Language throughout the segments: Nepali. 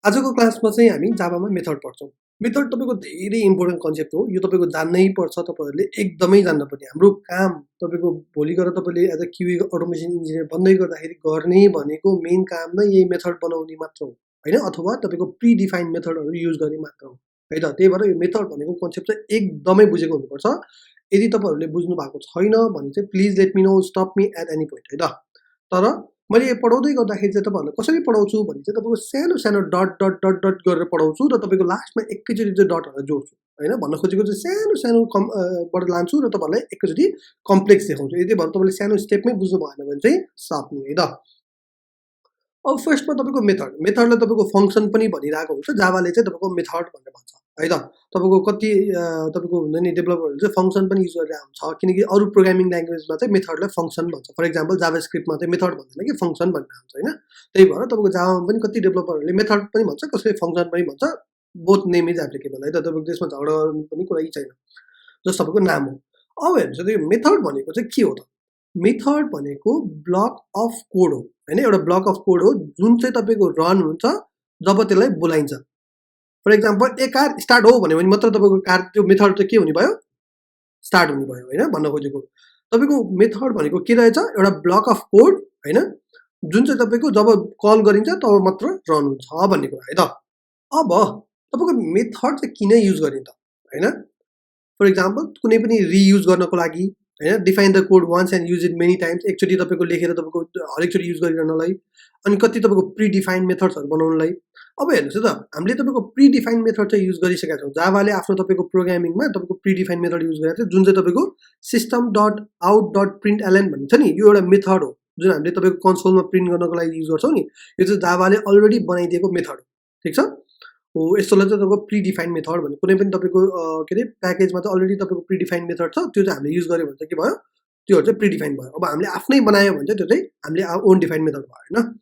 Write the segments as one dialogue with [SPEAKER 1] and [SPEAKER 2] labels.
[SPEAKER 1] आजको क्लासमा चाहिँ हामी जाभामा मेथड पढ्छौँ। मेथड तपाईँको धेरै इम्पोर्टेन्ट कन्सेप्ट हो। यो तपाईँको जान्नै पर्छ, तपाईँहरूले एकदमै जान्नुपर्ने। हाम्रो काम तपाईँको भोलि गएर तपाईँले एज अ क्युए अटोमेसन इन्जिनियर बन्दै गर्दाखेरि गर्ने भनेको मेन काम नै यही मेथड बनाउने मात्र हो, होइन? अथवा तपाईँको प्रिडिफाइन्ड मेथडहरू युज गर्ने मात्र हो, है त? त्यही भएर यो मेथड भनेको कन्सेप्ट चाहिँ एकदमै बुझेको हुनुपर्छ। यदि तपाईँहरूले बुझ्नु भएको छैन भने चाहिँ please let me know, stop me at any point, है त? तर मैले पढाउँदै गर्दाखेरि चाहिँ तपाईँहरूलाई कसरी पढाउँछु भने चाहिँ तपाईँको सानो सानो डट डट डट डट गरेर पढाउँछु र तपाईँको लास्टमा एकैचोटि चाहिँ डटहरूलाई जोड्छु, होइन? भन्न खोजेको चाहिँ सानो सानो बाट लान्छु र तपाईँहरूलाई एकैचोटि कम्प्लेक्स देखाउँछु। यदि भएर तपाईँले सानो स्टेपमै बुझ्नु भएन भने चाहिँ स्टप मी, है त? अब फर्स्टमा तपाईँको मेथडलाई तपाईँको फङ्सन पनि भनिरहेको हुन्छ। जाभाले चाहिँ तपाईँको मेथड भनेर भन्छ, है त? तपाईँको कति तपाईँको हुन्छ नि डेभलपरहरूले चाहिँ फङ्सन पनि युज गरेर हुन्छ, किनकि अरू प्रोग्रामिङ ल्याङ्ग्वेजमा चाहिँ मेथडलाई फङ्सन भन्छ। फर इक्जाम्पल जाभा स्क्रिप्टमा चाहिँ मेथड भन्दैन कि फङ्सन भनेर हुन्छ, होइन? त्यही भएर तपाईँको जाभामा पनि कति डेभलपरहरूले मेथड पनि भन्छ, कसैले फङ्सन पनि भन्छ। बोथ नेम इज एप्लिकेबल, है त? तपाईँको त्यसमा झगडा गर्नु पनि कुरै छैन, जस तपाईँको नाम हो। अब हेर्नुहोस्, त्यो मेथड भनेको चाहिँ के हो त? मेथड भनेको ब्लक अफ कोड हो, होइन? एउटा ब्लक अफ कोड हो जुन चाहिँ तपाईँको रन हुन्छ जब त्यसलाई बोलाइन्छ। फर इक्जाम्पल एक कार स्टार्ट हो भन्यो भने मात्र तपाईँको कार त्यो मेथड चाहिँ के हुने भयो? स्टार्ट हुने भयो, होइन? भन्न खोजेको तपाईँको मेथड भनेको के रहेछ? एउटा ब्लक अफ कोड, होइन? जुन चाहिँ तपाईँको जब कल गरिन्छ तब मात्र रन हुन्छ भन्ने कुरा, है त? अब तपाईँको मेथड चाहिँ किन युज गर्ने त, होइन? फर इक्जाम्पल कुनै पनि रियुज गर्नको लागि, होइन? Define the code once and use it many times, एकचोटि तपाईँको लेखेर तपाईँको हरेकचोटि युज गरिरहनलाई, अनि कति तपाईँको प्रिडिफाइन्ड मेथड्सहरू बनाउनलाई। अब हेर्नुहोस् है त, हामीले तपाईँको प्रिडिफाइन्ड मेथड चाहिँ युज गरिसकेका छौँ। जाभाले आफ्नो तपाईँको प्रोग्रामिङमा तपाईँको प्रिडिफाइन्ड मेथड युज गरेको थियो, जुन चाहिँ तपाईँको system dot out dot print L N भन्ने छ नि, यो एउटा मेथड हो जुन हामीले तपाईँको कन्सोलमा प्रिन्ट गर्नको लागि युज गर्छौँ नि। यो चाहिँ जाभाले अलरेडी बनाइदिएको मेथड हो, ठिक छ? हो, यस्तोलाई चाहिँ तपाईँको प्रिडिफाइन्ड मेथड भन्ने। कुनै पनि तपाईँको के अरे प्याकेजमा चाहिँ अलरेडी तपाईँको प्रिडिफाइन्ड मेथड छ, त्यो चाहिँ हामीले युज गऱ्यो भने चाहिँ के भयो? त्योहरू चाहिँ प्रिडिफाइन्ड भयो। अब हामीले आफ्नै बनायो भने चाहिँ त्यो चाहिँ हामीले ओन डिफाइन्ड मेथड भयो, होइन?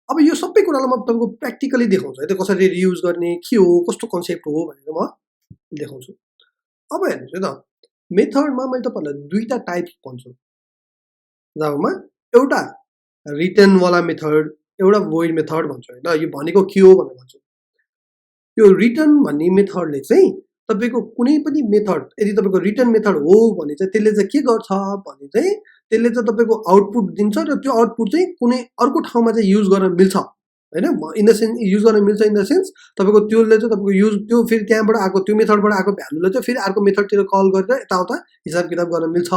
[SPEAKER 1] अब यो सबै कुरालाई म तपाईँको प्र्याक्टिकली देखाउँछु है त, कसरी रियुज गर्ने, के हो, कस्तो कन्सेप्ट हो भनेर म देखाउँछु। अब हेर्नुहोस् है त, मेथडमा मैले तपाईँहरूलाई दुईवटा टाइप्स भन्छु जाभामा। एउटा रिटर्नवाला मेथड, एउटा भोइड मेथड भन्छु, होइन? यो भनेको के हो भनेर भन्छु। यो रिटर्न भन्ने मेथडले चाहिँ तपाईँको कुनै पनि मेथड यदि तपाईँको रिटर्न मेथड हो भने चाहिँ त्यसले चाहिँ के गर्छ भने चाहिँ त्यसले चाहिँ तपाईँको आउटपुट दिन्छ र त्यो आउटपुट चाहिँ कुनै अर्को ठाउँमा चाहिँ युज गर्न मिल्छ, होइन? इन द सेन्स युज गर्न मिल्छ इन द सेन्स तपाईँको त्यसले चाहिँ तपाईँको युज त्यो फेरि त्यहाँबाट आएको त्यो मेथडबाट आएको भ्यालुले चाहिँ फेरि अर्को मेथडतिर कल गरेर यताउता हिसाब किताब गर्न मिल्छ।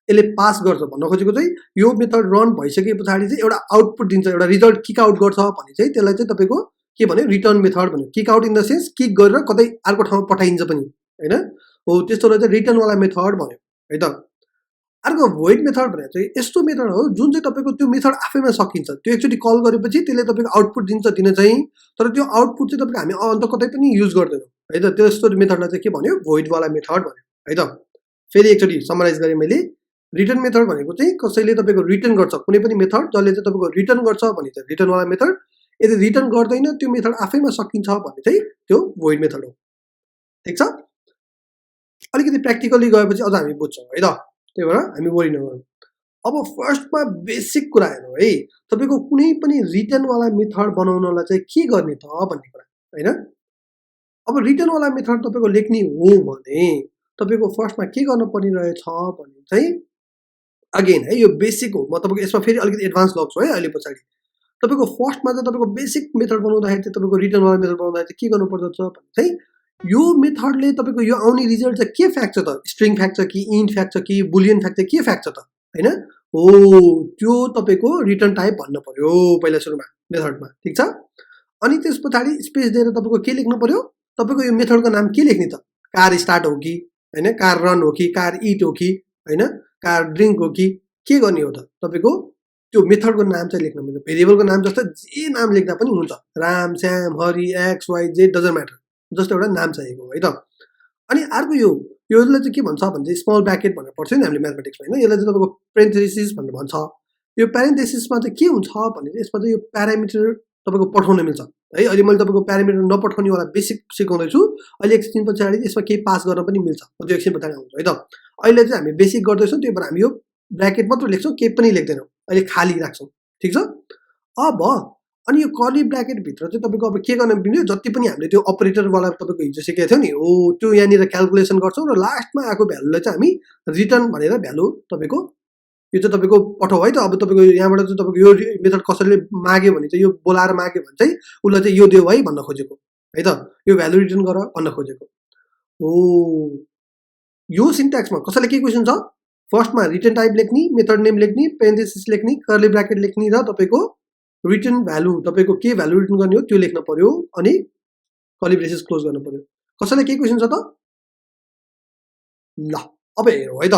[SPEAKER 1] यसले पास गर्छ। भन्न खोजेको चाहिँ यो मेथड रन भइसके पछाडि चाहिँ एउटा आउटपुट दिन्छ, एउटा रिजल्ट किक आउट गर्छ भने चाहिँ त्यसलाई चाहिँ तपाईँको के भन्यो? रिटर्न मेथड भन्यो। Kick out in the sense kick गरेर कतै अर्को ठाउँमा पठाइन्छ पनि, होइन? हो, त्यस्तोलाई चाहिँ रिटर्नवाला मेथड भन्यो, है त? अर्को भोइड मेथड भनेर चाहिँ यस्तो मेथड हो जुन चाहिँ तपाईँको त्यो मेथड आफैमा सकिन्छ। त्यो एकचोटि कल गरेपछि त्यसले तपाईँको आउटपुट दिन्छ दिन चाहिँ, तर त्यो आउटपुट चाहिँ तपाईँको हामी अन्त कतै पनि युज गर्दैनौँ, है त? त्यस्तो मेथडलाई चाहिँ के भन्यो? भोइडवाला मेथड भन्यो, है त? फेरि एकचोटि समराइज गरेँ मैले। रिटर्न मेथड भनेको चाहिँ कसैले तपाईँको रिटर्न गर्छ कुनै पनि मेथड जसले चाहिँ तपाईँको रिटर्न गर्छ भने चाहिँ रिटर्नवाला मेथड। यदि रिटर्न गर्दैन, त्यो मेथड आफैमा सकिन्छ भने चाहिँ त्यो भोइड मेथड हो, ठिक छ? अलिकति प्र्याक्टिकली गएपछि अझ हामी बुझ्छौँ, है त? त्यही भएर हामी वरि नगरौँ। अब फर्स्टमा बेसिक कुरा हेरौँ है, तपाईँको कुनै पनि रिटर्नवाला मेथड बनाउनलाई चाहिँ के गर्ने त भन्ने कुरा, होइन? अब रिटर्नवाला मेथड तपाईँको लेख्ने हो भने तपाईँको फर्स्टमा के गर्नु पर्ने रहेछ भने चाहिँ अगेन है, यो बेसिक हो। म तपाईँको यसमा फेरि अलिकति एडभान्स लग्छु है अहिले पछाडि। तपाईँको फर्स्टमा चाहिँ तपाईँको बेसिक मेथड बनाउँदाखेरि चाहिँ तपाईँको रिटर्नवाला मेथड बनाउँदाखेरि चाहिँ के गर्नुपर्दछ भने चाहिँ यो मेथडले तपाईँको यो आउने रिजल्ट चाहिँ के फ्याक्ट छ त? स्ट्रिङ फ्याक्ट छ कि इन्ट फ्याक्ट छ कि बुलियन फ्याक्ट छ, के फ्याक्ट छ त, होइन? हो, त्यो तपाईँको रिटर्न टाइप भन्नु पर्यो पहिला सुरुमा मेथडमा, ठिक छ? अनि त्यस पछाडि स्पेस दिएर तपाईँको के लेख्नु पर्यो? तपाईँको यो मेथडको नाम के लेख्ने त? कार स्टार्ट हो कि, होइन? कार रन हो कि, कार इट हो कि, होइन? कार ड्रिङ्क हो कि, के गर्ने हो त? तपाईँको त्यो मेथडको नाम चाहिँ लेख्नु पर्छ। भेरिएबलको नाम जस्तो जे नाम लेख्दा पनि हुन्छ, Ram, Shyam, Hari, X, Y, Z, doesn't matter, जस्तो एउटा नाम चाहिएको, है त? अनि अर्को योलाई चाहिँ के भन्छ भने चाहिँ स्मल ब्राकेट भनेर पढ्छौँ नि हामीले म्याथमेटिक्समा, होइन? यसलाई चाहिँ तपाईँको पेरेन्थेसिस भनेर भन्छ। यो पेरेन्थेसिसमा चाहिँ के हुन्छ भने चाहिँ यसमा चाहिँ यो प्यारामिटर तपाईँको पठाउन मिल्छ है। अहिले मैले तपाईँको प्यारामिटर नपठाउनेवाला बेसिक सिकाउँदैछु। अहिले एकछिन पछाडि यसमा केही पास गर्न पनि मिल्छ, त्यो एकछिन पछाडि आउँछ, है त? अहिले चाहिँ हामी बेसिक गर्दैछौँ, त्यही भएर हामी यो ब्राकेट मात्र लेख्छौँ, केही पनि लेख्दैनौँ। अहिले खाली राख्छौँ, ठिक छ? अब अनि यो कर्ली ब्राकेटभित्र चाहिँ तपाईँको अब के गर्न मिल्यो, जति पनि हामीले त्यो अपरेटरवाला तपाईँको हिजो सिकेको थियो नि, हो त्यो यहाँनिर क्यालकुलेसन गर्छौँ र लास्टमा आएको भ्यालुलाई चाहिँ हामी रिटर्न भनेर भ्यालु तपाईँको यो चाहिँ तपाईँको पठाऊ है त। अब तपाईँको यहाँबाट चाहिँ तपाईँको यो मेथड कसैले माग्यो भने चाहिँ, यो बोलाएर माग्यो भने चाहिँ उसलाई चाहिँ यो देऊ है भन्न खोजेको है त, यो भ्यालु रिटर्न गर भन्न खोजेको हो। यो सिन्ट्याक्समा कसैले के क्वेसन छ, फर्स्टमा रिटर्न टाइप लेख्ने, मेथड नेम लेख्ने, पेरेन्थेसिस लेख्ने, कर्ली ब्राकेट लेख्ने र तपाईँको रिटर्न भ्यालु तपाईँको के भ्यालु रिटर्न गर्ने हो त्यो लेख्न पर्यो अनि कर्ली ब्रेसेस क्लोज गर्नु पर्यो। कसैलाई के क्वेसन छ त? ल अब हेरौँ है त,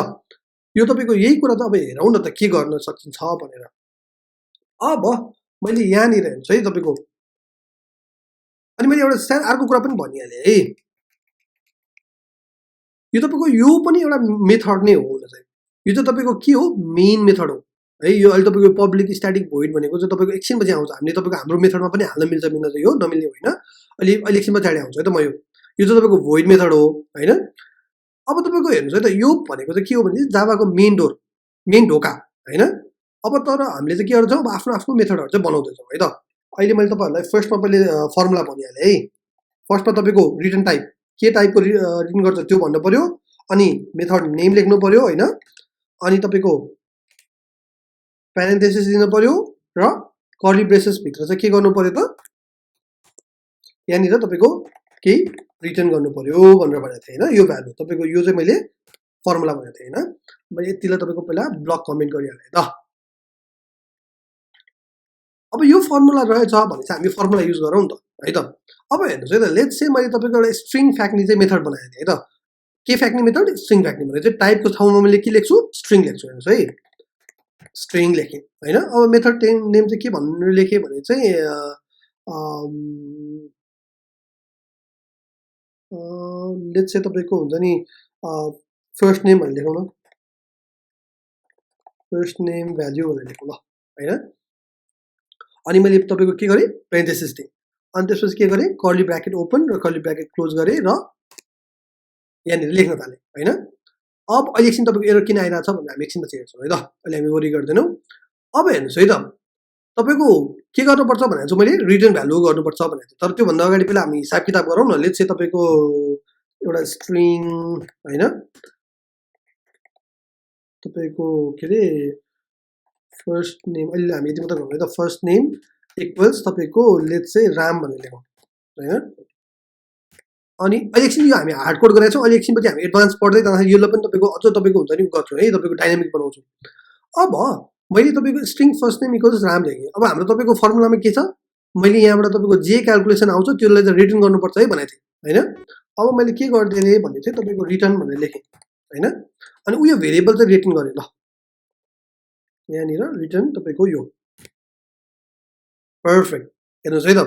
[SPEAKER 1] यो तपाईँको यही कुरा त अब हेरौँ न त के गर्न सकिन्छ भनेर। अब मैले यहाँनिर हेर्नुहोस् है तपाईँको, अनि मैले एउटा सानो अर्को कुरा पनि भनिहालेँ है, यो तपाईँको यो पनि एउटा मेथड नै हो हुन चाहिँ। यो चाहिँ तपाईँको के हो, मेन मेथड हो है। यो अहिले तपाईँको पब्लिक स्ट्याटिक भोइड भनेको चाहिँ तपाईँको एकछिनपछि आउँछ, हामीले तपाईँको हाम्रो मेथडमा पनि हाल्न मिल्छ मिल्न चाहिँ, यो नमिल्ने होइन। अहिले एकछिनमा छाडे आउँछ है त म यो चाहिँ तपाईँको भोइड मेथड हो होइन। अब तपाईँको हेर्नुहोस् है त, यो भनेको चाहिँ के हो भने जाभाको मेन डोर, मेन ढोका होइन। अब तर हामीले चाहिँ के गर्छौँ, अब आफ्नो आफ्नो मेथडहरू चाहिँ बनाउँदैछौँ है त। अहिले मैले तपाईँहरूलाई फर्स्टमा पहिले फर्मुला भनिहालेँ है। फर्स्टमा तपाईँको रिटर्न टाइप के टाइपको रिटर्न गर्छ त्यो भन्नु पर्यो, अनि मेथड नेम लेख्नु पर्यो होइन, अनि तपाईँको प्यारेन्थेसिस दिनु पर्यो र कर्ली ब्रेसेसभित्र चाहिँ के गर्नु पर्यो त, यहाँनिर तपाईँको केही रिटर्न गर्नु पर्यो भनेर भनेको थिएँ होइन। यो भ्यालु तपाईँको यो चाहिँ मैले फर्मुला भनेको थिएँ होइन। मैले यतिलाई तपाईँको पहिला ब्लक कमेन्ट गरिहालेँ त। अब यो फर्मुला रहेछ भने चाहिँ हामी फर्मुला युज गरौँ त है त। अब हेर्नुहोस् है त, लेट्स से मैले तपाईँको एउटा स्ट्रिङ फ्याक्ने चाहिँ मेथड बनाएको थिएँ है त। के फ्याक्ने मेथड, स्ट्रिङ फ्याक्ने भने चाहिँ टाइपको ठाउँमा मैले के लेख्छु, स्ट्रिङ लेख्छु। हेर्नुहोस् है, स्ट्रिङ लेखेँ होइन। अब मेथड नेम चाहिँ के भन्नु लेखेँ भने चाहिँ लेट्स से तपाईँको हुन्छ नि फर्स्ट नेम भनेर लेखौँ न, फर्स्ट नेम भ्याल्यु भनेर लेखौँ ल होइन। अनि मैले तपाईँको के गरेँ, पेरेन्थेसिस दिएँ, अनि त्यसपछि के गरेँ, कर्ली ब्राकेट ओपन र कर्ली ब्राकेट क्लोज गरेँ र यहाँनिर लेख्न थालेँ होइन। अब अहिले एकछिन तपाईँको एरर किन आइरहेको छ भने हामी एकछिनमा चाहिँ हेर्छौँ है त, अहिले हामी वरि गर्दैनौँ। अब हेर्नुहोस् है त, तपाईँको के गर्नुपर्छ भनेर चाहिँ मैले रिटर्न भ्यालु गर्नुपर्छ भनेर चाहिँ, तर त्योभन्दा अगाडि पहिला हामी हिसाब किताब गरौँ न। लेट्स से तपाईँको एउटा स्ट्रिङ होइन, तपाईँको के अरे फर्स्ट नेम, अहिले हामी यति मात्र गरौँ है त, फर्स्ट नेम इक्वल्स तपाईँको लेट्स से राम भनेर लेखौँ होइन। अनि अहिले एकछिन यो हामी हार्ड कोड गरेको छौँ, अहिले एकछिनपछि हामी एडभान्स पढ्दै जाँदाखेरि यसलाई पनि तपाईँको अझ तपाईँको हुन्छ नि गर्छौँ है, तपाईँको डाइनामिक बनाउँछु। अब मैले तपाईँको string first name equals Ram लेखेँ। अब हाम्रो तपाईँको फर्मुलामा के छ, मैले यहाँबाट तपाईँको जे क्यालकुलेसन आउँछ त्यसलाई चाहिँ रिटर्न गर्नुपर्छ है भनेको थिएँ होइन। अब मैले के गरिदिएँ भने चाहिँ तपाईँको रिटर्न भनेर लेखेँ होइन, अनि उयो भेरिएबल चाहिँ रिटर्न गरेँ ल, यहाँनिर रिटर्न तपाईँको यो पर्फेक्ट। हेर्नुहोस् है त,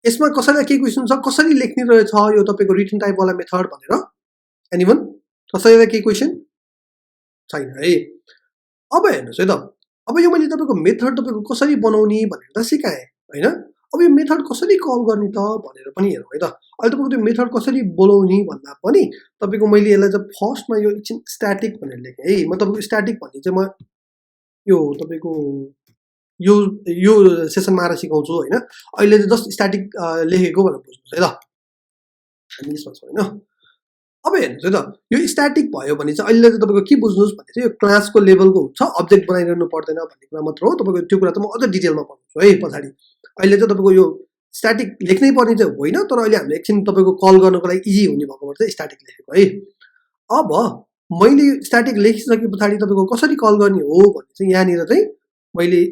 [SPEAKER 1] यसमा कसैलाई के क्वेसन छ, कसरी लेख्ने रहेछ यो तपाईँको रिटर्न टाइपवाला मेथड भनेर, एनिवन कसैलाई के क्वेसन छैन है। अब हेर्नुहोस् है त, अब यो मैले तपाईँको मेथड तपाईँको कसरी बनाउने भनेर त सिकाएँ होइन। अब यो मेथड कसरी कल गर्ने त भनेर पनि हेरौँ है त। अहिले तपाईँको त्यो मेथड कसरी बोलाउने भन्दा पनि तपाईँको मैले यसलाई चाहिँ फर्स्टमा यो एकछिन स्ट्याटिक भनेर लेखेँ है। म तपाईँको स्ट्याटिक भन्ने चाहिँ म यो तपाईँको यो यो सेसनमा आएर सिकाउँछु होइन। अहिले चाहिँ जस्ट स्ट्याटिक लेखेको भनेर बुझ्नुहोस् है त, हामी यसमा छौँ होइन। अब हेर्नुहोस् है त, यो स्ट्याटिक भयो भने चाहिँ अहिले चाहिँ तपाईँको के बुझ्नुहोस् भने चाहिँ यो क्लासको लेभलको हुन्छ, अब्जेक्ट बनाइरहनु पर्दैन भन्ने कुरा मात्र हो। तपाईँको त्यो कुरा त म अझ डिटेलमा पढाउँछु है पछाडि। अहिले चाहिँ तपाईँको यो स्ट्याटिक लेख्नै पर्ने चाहिँ होइन, तर अहिले हामीले एकछिन तपाईँको कल गर्नको लागि इजी हुने भएको भएर चाहिँ स्ट्याटिक लेखेको है। अब मैले स्ट्याटिक लेखिसके पछाडि तपाईँको कसरी कल गर्ने हो भने चाहिँ यहाँनिर चाहिँ मैले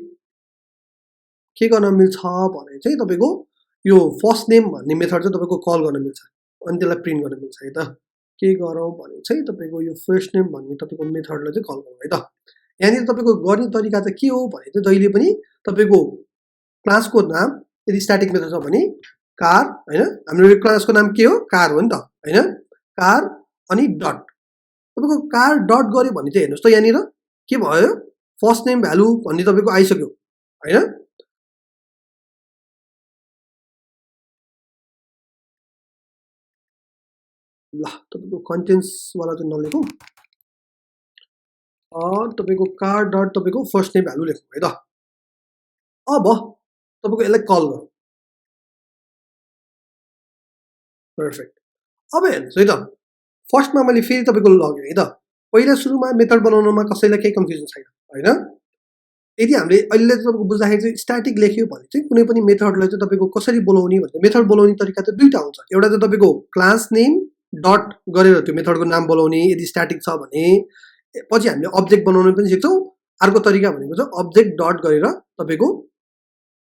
[SPEAKER 1] के गर्न मिल्छ भने चाहिँ तपाईँको यो फर्स्ट नेम भन्ने मेथड चाहिँ तपाईँको कल गर्न मिल्छ, अनि त्यसलाई प्रिन्ट गर्न मिल्छ है त। के गरौँ भने चाहिँ तपाईँको यो फर्स्ट नेम भन्ने तपाईँको मेथडलाई चाहिँ कल गरौँ है त। यहाँनिर तपाईँको गर्ने तरिका चाहिँ के हो भने चाहिँ जहिले पनि तपाईँको क्लासको नाम यदि स्ट्याटिक मेथड छ भने कार होइन, हाम्रो क्लासको नाम के हो, कार हो नि त होइन, कार अनि डट। तपाईँको कार डट गऱ्यो भने चाहिँ हेर्नुहोस् त यहाँनिर के भयो, फर्स्ट नेम भ्यालु भन्ने तपाईँको आइसक्यो होइन। ल तपाईँको कन्टेन्ट्सवाला चाहिँ नलेखौँ, तपाईँको कार डट तपाईँको फर्स्ट नेम भ्यालु लेखौँ है त। अब तपाईँको यसलाई कल गरौँ। पर्फेक्ट। अब हेर्नुहोस् है त, फर्स्टमा मैले फेरि तपाईँको लगेँ है त। पहिला सुरुमा मेथड बनाउनुमा कसैलाई केही कन्फ्युजन छैन होइन। यदि हामीले अहिले तपाईँको बुझ्दाखेरि चाहिँ स्ट्याटिक लेख्यो भने चाहिँ कुनै पनि मेथडलाई चाहिँ तपाईँको कसरी बोलाउने भन्दा मेथड बोलाउने तरिका चाहिँ दुईवटा हुन्छ। एउटा चाहिँ तपाईँको क्लास नेम डट गरेर त्यो मेथडको नाम बोलाउने यदि स्ट्याटिक छ भने, पछि हामीले अब्जेक्ट बनाउनु पनि सिक्छौँ। अर्को तरिका भनेको चाहिँ अब्जेक्ट डट गरेर तपाईँको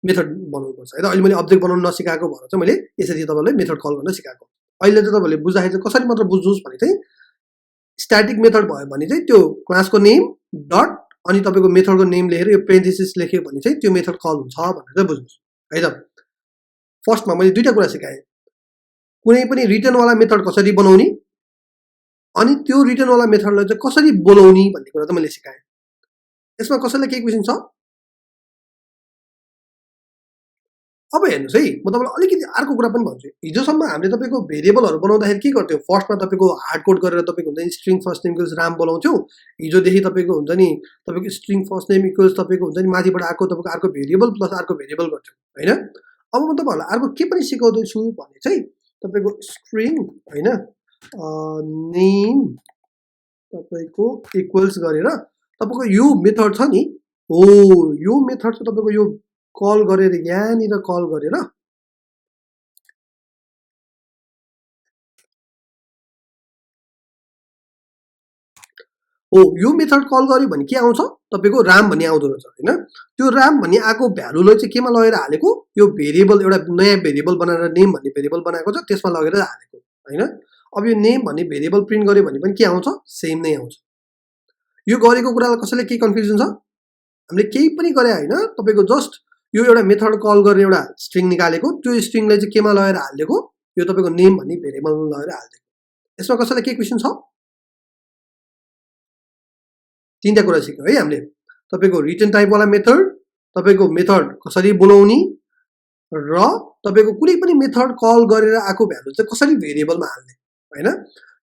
[SPEAKER 1] मेथड बनाउनुपर्छ है त। अहिले मैले अब्जेक्ट बनाउनु नसिकाएको भएर चाहिँ मैले यसरी तपाईँलाई मेथड कल गर्न सिकाएको। अहिले चाहिँ तपाईँले बुझ्दाखेरि चाहिँ कसरी मात्र बुझ्नुहोस् भने चाहिँ स्ट्याटिक मेथड भयो भने चाहिँ त्यो क्लासको नेम डट अनि तपाईँको मेथडको नेम लेखेर यो पेरेन्थेसिस लेख्यो भने चाहिँ त्यो मेथड कल हुन्छ भनेर चाहिँ बुझ्नुहोस् है त। फर्स्टमा मैले दुईवटा कुरा सिकाएँ, कुनै पनि रिटर्नवाला मेथड कसरी बनाउने अनि त्यो रिटर्नवाला मेथडलाई चाहिँ कसरी बोलाउने भन्ने कुरा चाहिँ मैले सिकाएँ। यसमा कसैलाई केही क्वेसन छ? अब हेर्नुहोस् है, म तपाईँलाई अलिकति अर्को कुरा पनि भन्छु। हिजोसम्म हामीले तपाईँको भेरिएबलहरू बनाउँदाखेरि के गर्थ्यौँ, फर्स्टमा तपाईँको हार्ड कोड गरेर तपाईँको हुन्छ नि string first name equals Ram बोलाउँथ्यौँ। हिजोदेखि तपाईँको हुन्छ नि तपाईँको स्ट्रिङ फर्स्ट नेम इक्वल्स तपाईँको हुन्छ नि माथिबाट आएको तपाईँको अर्को भेरिएबल प्लस अर्को भेरिएबल गर्थ्यौँ होइन। अब म तपाईँहरूलाई अर्को के पनि सिकाउँदैछु भने चाहिँ तपाईँको स्ट्रिङ होइन नेम तपाईँको इक्वल्स गरेर तपाईँको यो मेथड छ नि, हो यो मेथड चाहिँ तपाईँको यो कल गरेर यहाँनिर कल गरेर हो यो मेथड कल गर्यो भने के आउँछ, तपाईँको राम भन्ने आउँदो रहेछ होइन। त्यो राम भन्ने आएको भ्यालुलाई चाहिँ केमा लगेर हालेको, यो भेरिएबल एउटा नयाँ भेरिएबल बनाएर नेम भन्ने भेरिएबल बनाएको छ त्यसमा लगेर हालेको होइन। अब यो नेम भन्ने भेरिएबल प्रिन्ट गर्यो भने पनि के आउँछ, सेम नै आउँछ। यो गरेको कुरालाई कसैलाई केही कन्फ्युजन छ? हामीले केही पनि गरे होइन, तपाईँको जस्ट यो एउटा मेथड कल गरेर एउटा स्ट्रिङ निकालेको, त्यो स्ट्रिङलाई चाहिँ केमा लगेर हालिदिएको, यो तपाईँको नेम भन्ने भेरिएबलमा लगेर हालिदिएको। यसमा कसैलाई केही क्वेसन छ? तीनटा कुरा सिक्यौँ है हामीले। तपाईँको रिटर्न टाइपवाला मेथड, तपाईँको मेथड कसरी बोलाउने र तपाईँको कुनै पनि मेथड कल गरेर आएको भ्यालु चाहिँ कसरी भेरिएबलमा हाल्ने होइन।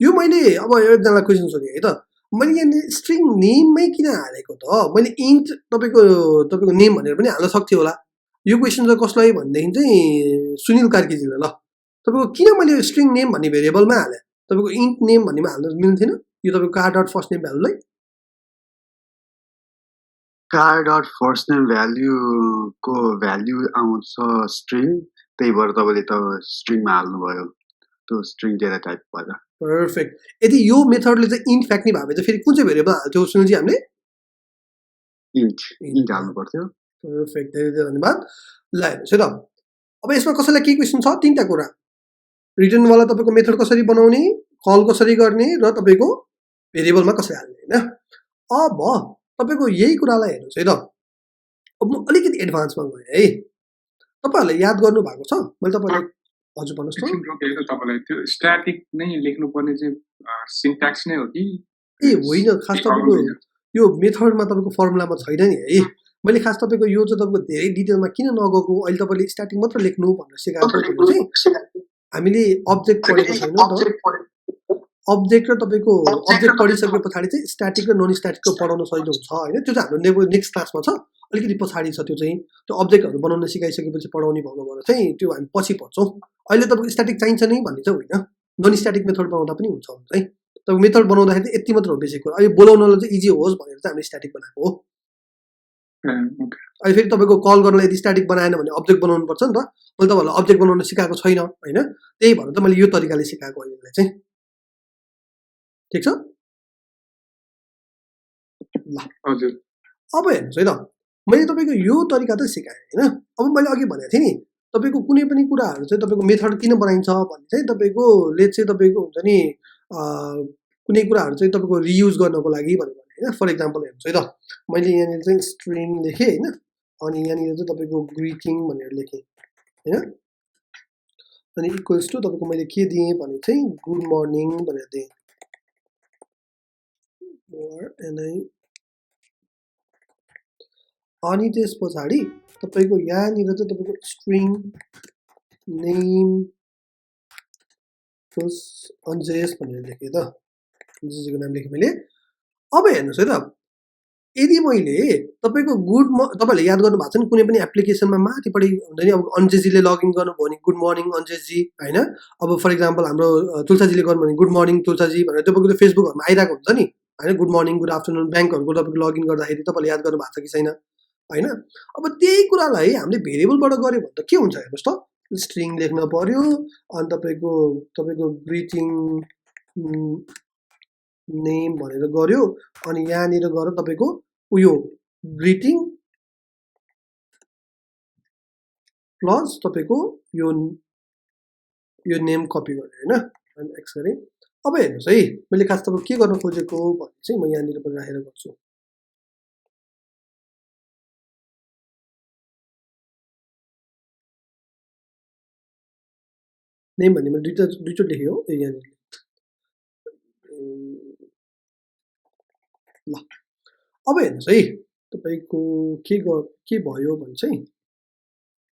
[SPEAKER 1] यो मैले अब एकजनालाई क्वेसन सोधेँ है त, मैले यहाँ स्ट्रिङ नेममै किन हालेको त, मैले इन्ट तपाईँको नेम भनेर पनि हाल्न सक्थेँ होला। यो क्वेसन चाहिँ कसलाई भनेदेखि चाहिँ सुनिल कार्कीजीलाई। ल तपाईँको किन मैले स्ट्रिङ नेम भन्ने भेरिएबलमा हालेँ, तपाईँको इन्ट नेम भन्नेमा हाल्न मिल्थेन यो तपाईँको कार डट फर्स्ट नेम भ्यालुलाई?
[SPEAKER 2] कार डट फर्स्ट नेम भ्याल्युको भ्याल्यु आउँछ स्ट्रिङ, त्यही भएर तपाईँले त स्ट्रिङमा हाल्नुभयो, त्यो स्ट्रिङ डेटा टाइप भएर।
[SPEAKER 1] पर्फेक्ट। यदि यो मेथडले चाहिँ इन्ट फ्याक्ट्ने भए चाहिँ फेरि कुन चाहिँ भेरिएबल हाल्थ्यो सुनिलजी हामीले?
[SPEAKER 2] इन्ट हाल्नु पर्थ्यो।
[SPEAKER 1] पर्फेक्ट, धेरै धेरै धन्यवाद। ल हेर्नुहोस् है त, अब यसमा कसैलाई के क्वेसन छ? तीनटा कुरा, रिटर्नवाला तपाईँको मेथड कसरी बनाउने, कल कसरी गर्ने र तपाईँको भेरिएबलमा कसरी हाल्ने होइन। अब तपाईँको यही कुरालाई हेर्नुहोस् है त, अब म अलिकति एडभान्समा गएँ है। तपाईँहरूले याद गर्नु भएको छ मैले तपाईँलाई, हजुर भन्नुहोस् न।
[SPEAKER 3] तपाईँलाई त्यो स्ट्याटिक नै लेख्नुपर्ने चाहिँ सिन्ट्याक्स नै हो कि?
[SPEAKER 1] ए होइन, खास तपाईँको यो मेथडमा तपाईँको फर्मुलामा छैन नि है। मैले खास तपाईँको यो चाहिँ तपाईँको धेरै डिटेलमा किन नगएको, अहिले तपाईँले स्ट्याटिक मात्र लेख्नु भनेर सिकाएको चाहिँ हामीले अब्जेक्ट पढेको छैनौँ त। अब्जेक्ट र तपाईँको अब्जेक्ट पढिसके पछाडि चाहिँ स्ट्याटिक र नन स्ट्याटिकको पढाउन सजिलो हुन्छ होइन। त्यो चाहिँ हाम्रो नेक्स्ट क्लासमा छ, अलिकति पछाडि छ त्यो चाहिँ। त्यो अब्जेक्टहरू बनाउन सिकाइसकेपछि पढाउने भएको भएर चाहिँ त्यो हामी पछि पढ्छौँ। अहिले तपाईँको स्ट्याटिक चाहिन्छ नै भन्ने चाहिँ होइन, नन स्ट्याटिक मेथड बनाउँदा पनि हुन्छ है। तपाईँ मेथड बनाउँदाखेरि चाहिँ यति मात्र हो बेसिक कुरा। अहिले बोलाउनलाई चाहिँ इजी होस् भनेर चाहिँ हामीले स्ट्याटिक बनाएको हो। अहिले फेरि तपाईँको कल गर्नलाई यदि स्ट्याटिक बनाएन भने अब्जेक्ट बनाउनुपर्छ नि त। मैले तपाईँहरूलाई अब्जेक्ट बनाउन सिकाएको छैन होइन, त्यही भएर चाहिँ मैले यो तरिकाले सिकाएको अहिलेलाई चाहिँ। ठिक छ ल।
[SPEAKER 3] हजुर।
[SPEAKER 1] अब हेर्नुहोस् है त, मैले तपाईँको यो तरिका चाहिँ सिकाएँ होइन। अब मैले अघि भनेको थिएँ नि, तपाईँको कुनै पनि कुराहरू चाहिँ तपाईँको मेथड किन बनाइन्छ भने चाहिँ तपाईँको लेट चाहिँ तपाईँको हुन्छ नि कुनै कुराहरू चाहिँ तपाईँको रियुज गर्नको लागि भनेर भने होइन। फर इक्जाम्पल हेर्नुहोस् है त, मैले यहाँनिर चाहिँ स्ट्रिङ लेखेँ होइन, अनि यहाँनिर चाहिँ तपाईँको ग्रिटिङ भनेर लेखेँ होइन, अनि इक्वल्स टु तपाईँको मैले के दिएँ भने चाहिँ गुड मर्निङ भनेर दिएँ अनि त्यस पछाडि तपाईँको यहाँनिर चाहिँ तपाईँको स्ट्रिङ नेम प्लस अन्जेस भनेर लेखेँ त, अन्जेसको नाम लेखेँ मैले। अब हेर्नुहोस् है त, यदि मैले तपाईँको तपाईँहरूले याद गर्नु भएको छ नि कुनै पनि एप्लिकेसनमा माथिपट्टि हुन्छ नि अब अन्जेजीले लगइन गर्नुभयो भने गुड मर्निङ अन्जेजी होइन अब फर इक्जाम्पल हाम्रो तुलसाजीले गर्नु भने गुड मर्निङ तुलसाजी भनेर तपाईँको फेसबुकहरूमा आइरहेको हुन्छ नि होइन गुड मर्निङ गुड आफ्टरनुन ब्याङ्कहरूको तपाईँको लगइन गर्दाखेरि तपाईँले याद गर्नु भएको छ कि छैन होइन अब त्यही कुरालाई हामीले भेरिएबलबाट गऱ्यो भने त के हुन्छ हेर्नुहोस् त स्ट्रिङ लेख्न पर्यो अनि तपाईँको ग्रिटिङ नेम भनेर गर्यो अनि यहाँनिर गएर तपाईँको उयो ग्रिटिङ प्लस तपाईँको यो नेम कपी गरेँ होइन अनि एक्स गरेँ अब हेर्नुहोस् है मैले खास तपाईँको के गर्न खोजेको भने चाहिँ म यहाँनिर पनि राखेर गर्छु नेम भन्ने मैले दुईचोटि लेखेँ हो यहाँनिर ल अब हेर्नुहोस् है तपाईँको के भयो भने चाहिँ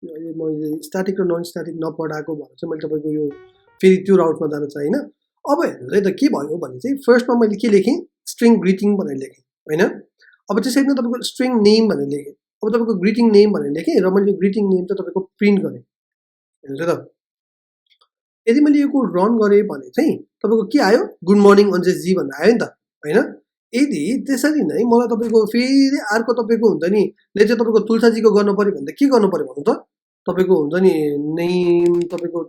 [SPEAKER 1] अहिले मैले स्ट्याटिक र नन स्ट्याटिक नपढाएको भएर चाहिँ मैले तपाईँको यो फेरि त्यो राउटमा जान चाहिँ होइन अब हेर्नुहोस् है त के भयो भने चाहिँ फर्स्टमा मैले के लेखेँ स्ट्रिङ ग्रिटिङ भनेर लेखेँ होइन अब त्यसरी नै तपाईँको स्ट्रिङ नेम भनेर लेखेँ अब तपाईँको ग्रिटिङ नेम भनेर लेखेँ र मैले ग्रिटिङ नेम चाहिँ तपाईँको प्रिन्ट गरेँ हेर्नुहोस् है त यदि मैले यो कोड रन गरेँ भने चाहिँ तपाईँको के आयो गुड मर्निङ अन्जेजी भनेर आयो नि त होइन यदि त्यसरी नै मलाई तपाईँको फेरि अर्को तपाईँको हुन्छ नि ले चाहिँ तपाईँको तुलसाजीको गर्नु पऱ्यो भने त के गर्नु पऱ्यो भन्नु त तपाईँको हुन्छ नि नेम तपाईँको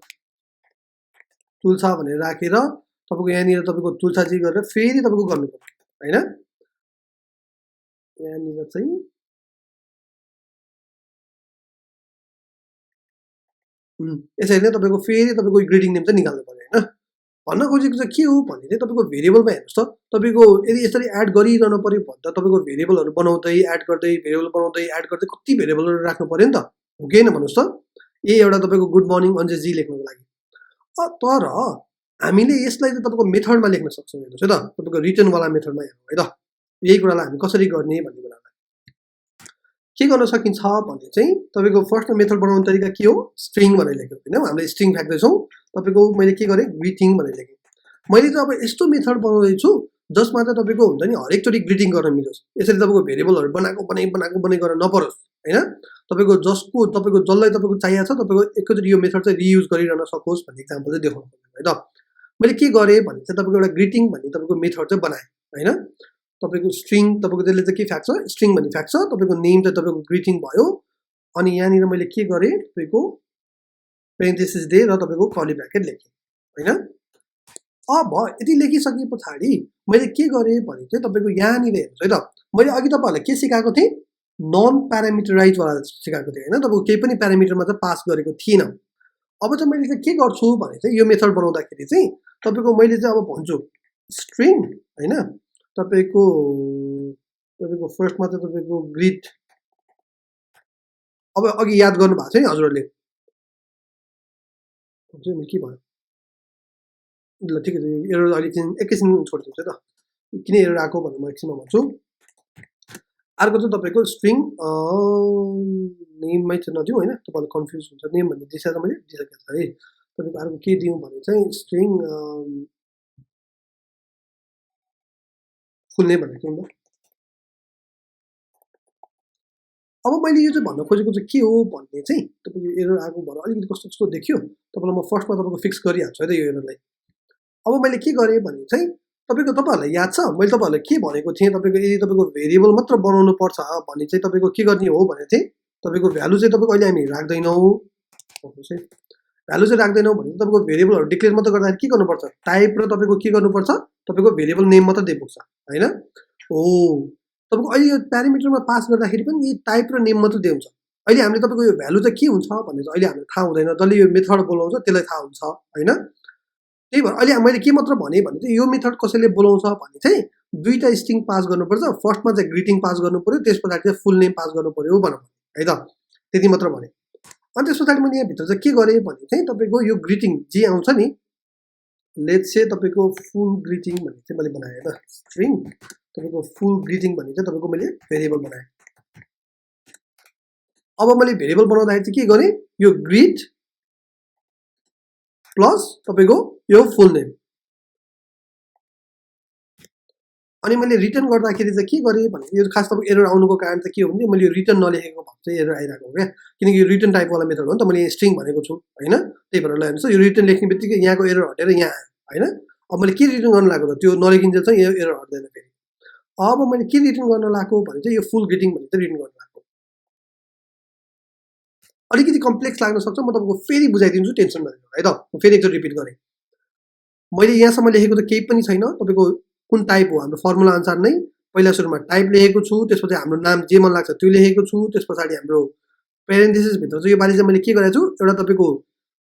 [SPEAKER 1] तुलसा भनेर राखेर तपाईँको यहाँनिर तपाईँको तुलसाजी गरेर फेरि तपाईँको गर्नु पर्यो होइन यहाँनिर चाहिँ यसरी नै तपाईँको फेरि तपाईँको ग्रिटिङ नेम चाहिँ निकाल्नु पऱ्यो होइन भन्न खोजेको चाहिँ के हो भने चाहिँ तपाईँको भेरिएबलमा हेर्नुहोस् त तपाईँको यदि यसरी एड गरिरहनु पऱ्यो भने त तपाईँको भेरिएबलहरू बनाउँदै एड गर्दै भेरिएबल बनाउँदै एड गर्दै कति भेरिएबलहरू राख्नु पऱ्यो नि त हो कि होइन भन्नुहोस् त यही एउटा तपाईँको गुड मर्निङ अन्जेजी लेख्नुको लागि तर हामीले यसलाई चाहिँ तपाईँको मेथडमा लेख्न सक्छौँ हेर्नुहोस् है त तपाईँको रिटर्नवाला मेथडमा हेर्नु है त यही कुरालाई हामी कसरी गर्ने भन्ने कुरालाई के गर्न सकिन्छ भने चाहिँ तपाईँको फर्स्ट मेथड बनाउने तरिका के हो स्ट्रिङ भनेर लेख्यो होइन हामीले स्ट्रिङ फ्याक्दैछौँ तपाईँको मैले के गरेँ ग्रिटिङ भनेर लेखेँ मैले चाहिँ अब यस्तो मेथड बनाउँदैछु जसमा चाहिँ तपाईँको हुन्छ नि हरेकचोटि ग्रिटिङ गर्न मिलोस् यसरी तपाईँको भेरिएबलहरू बनाएको गर्न नपरोस् होइन तपाईँको जसलाई तपाईँको चाहिएको छ तपाईँको एकैचोटि यो मेथड चाहिँ रियुज गरिरहन सकोस् भन्ने इक्जाम्पल चाहिँ देखाउनु पर्यो है त मैले के गरेँ भने चाहिँ तपाईँको एउटा ग्रिटिङ भन्ने तपाईँको मेथड चाहिँ बनाएँ होइन तपाईँको स्ट्रिङ तपाईँको त्यसले चाहिँ के फ्याक्छ स्ट्रिङ भन्ने फ्याक्छ तपाईँको नेम चाहिँ तपाईँको ग्रिटिङ भयो अनि यहाँनिर मैले के गरेँ तपाईँको पेरेन्थेसिस दे र तपाईँको कर्ली ब्र्याकेट लेखेँ होइन अब यति लेखिसके पछाडि मैले के गरेँ भने चाहिँ तपाईँको यहाँनिर हेर्नुहोस् है त मैले अघि तपाईँहरूलाई के सिकाएको थिएँ नन प्यारामिटराइजवाला सिकाएको थिएँ होइन तपाईँको केही पनि प्यारामिटरमा चाहिँ पास गरेको थिइनँ अब चाहिँ मैले चाहिँ के गर्छु भने चाहिँ यो मेथड बनाउँदाखेरि चाहिँ तपाईँको मैले चाहिँ अब भन्छु स्ट्रिङ होइन तपाईँको फर्स्टमा चाहिँ तपाईँको ग्रिट अब अघि याद गर्नु भएको छ नि हजुरहरूले के भयो ल ठिकै छ एरर अहिले एकैछिन छोडिदिन्छु है त किन एरर आएको भनेर म एकछिनमा भन्छु अर्को चाहिँ तपाईँको स्ट्रिङ नेममै चाहिँ नदिउँ होइन तपाईँलाई कन्फ्युज हुन्छ नेम भन्ने दिशा त मैले दिइसकेको छ है तपाईँको अर्को के दिउँ भने चाहिँ स्ट्रिङ फुल नेम भनेर के हुन्छ अब मैले यो चाहिँ भन्न खोजेको चाहिँ के हो भन्ने चाहिँ तपाईँको एरर आएको भएर अलिकति कस्तो कस्तो देखियो तपाईँलाई म फर्स्टमा तपाईँको फिक्स गरिहाल्छु है त यो एररलाई अब मैले के गरेँ भने चाहिँ तपाईँहरूलाई याद छ मैले तपाईँहरूलाई के भनेको थिएँ तपाईँको यदि तपाईँको भेरिएबल मात्र बनाउनु पर्छ भने चाहिँ तपाईँको के गर्ने हो भने चाहिँ तपाईँको भ्यालु चाहिँ तपाईँको अहिले हामी राख्दैनौँ भ्यालु चाहिँ राख्दैनौँ भने तपाईँको भेरिएबलहरू डिक्लेयर मात्र गर्दाखेरि के गर्नुपर्छ टाइप र तपाईँको के गर्नुपर्छ तपाईँको भेरिएबल नेम मात्र दिइपुग्छ होइन हो तपाईँको अहिले यो प्यारामिटरमा पास गर्दाखेरि पनि यही टाइप र नेम मात्र दिन्छ अहिले हामीले तपाईँको यो भ्यालु चाहिँ के हुन्छ भन्ने चाहिँ अहिले हामीलाई थाहा हुँदैन जसले यो मेथड बोलाउँछ त्यसलाई थाहा हुन्छ होइन त्यही भएर अहिले मैले के मात्र भने चाहिँ यो मेथड कसैले बोलाउँछ भने चाहिँ दुईवटा स्ट्रिङ पास गर्नुपर्छ फर्स्टमा चाहिँ ग्रिटिङ पास गर्नु पऱ्यो त्यस पछाडि चाहिँ फुल नेम पास गर्नु पऱ्यो भनौँ है त त्यति मात्र भने अनि त्यस पछाडि मैले यहाँभित्र चाहिँ के गरेँ भने चाहिँ तपाईँको यो ग्रिटिङ जे आउँछ नि लेट्स से तपाईँको फुल ग्रिटिङ भन्ने चाहिँ मैले बनाएँ होइन स्ट्रिङ तपाईँको फुल ग्रिटिङ भन्ने चाहिँ तपाईँको मैले भेरिएबल बनाएँ अब मैले भेरिएबल बनाउँदाखेरि चाहिँ के गरेँ यो ग्रिट प्लस तपाईँको यो फुल नेम अनि मैले रिटर्न गर्दाखेरि चाहिँ के गरेँ भने यो खास तपाईँ एरर आउनुको कारण चाहिँ के हो भने मैले यो रिटर्न नलेखेको भएको चाहिँ एरर आइरहेको हो क्या किनकि यो रिटर्न टाइपवाला मेथड हो नि त मैले स्ट्रिङ भनेको छु होइन त्यही भएर ल हेर्नुहोस् यो रिटर्न लेख्ने बित्तिकै यहाँको एरर हटेर यहाँ आयो होइन अब मैले के रिटर्न गर्न लागेको त त्यो नलेखिन्छ चाहिँ यो एरर हट्दैन फेरि अब मैले के रिटर्न गर्न लागेको भने चाहिँ यो फुल ग्रिटिङ भन्ने चाहिँ रिटर्न गर्न लागेको अलिकति कम्प्लेक्स लाग्न सक्छ म तपाईँको फेरि बुझाइदिन्छु टेन्सन नलिनु है त म फेरि एकचोटि रिपिट गरेँ मैले यहाँसम्म लेखेको त केही पनि छैन तपाईँको कुन टाइप हो हाम्रो फर्मुला अनुसार नै पहिला सुरुमा टाइप लेखेको छु त्यसपछि हाम्रो नाम जे मन लाग्छ त्यो लेखेको छु त्यस पछाडि हाम्रो पेरेन्थेसिसभित्र चाहिँ यो पालि चाहिँ मैले के गरेको छु एउटा तपाईँको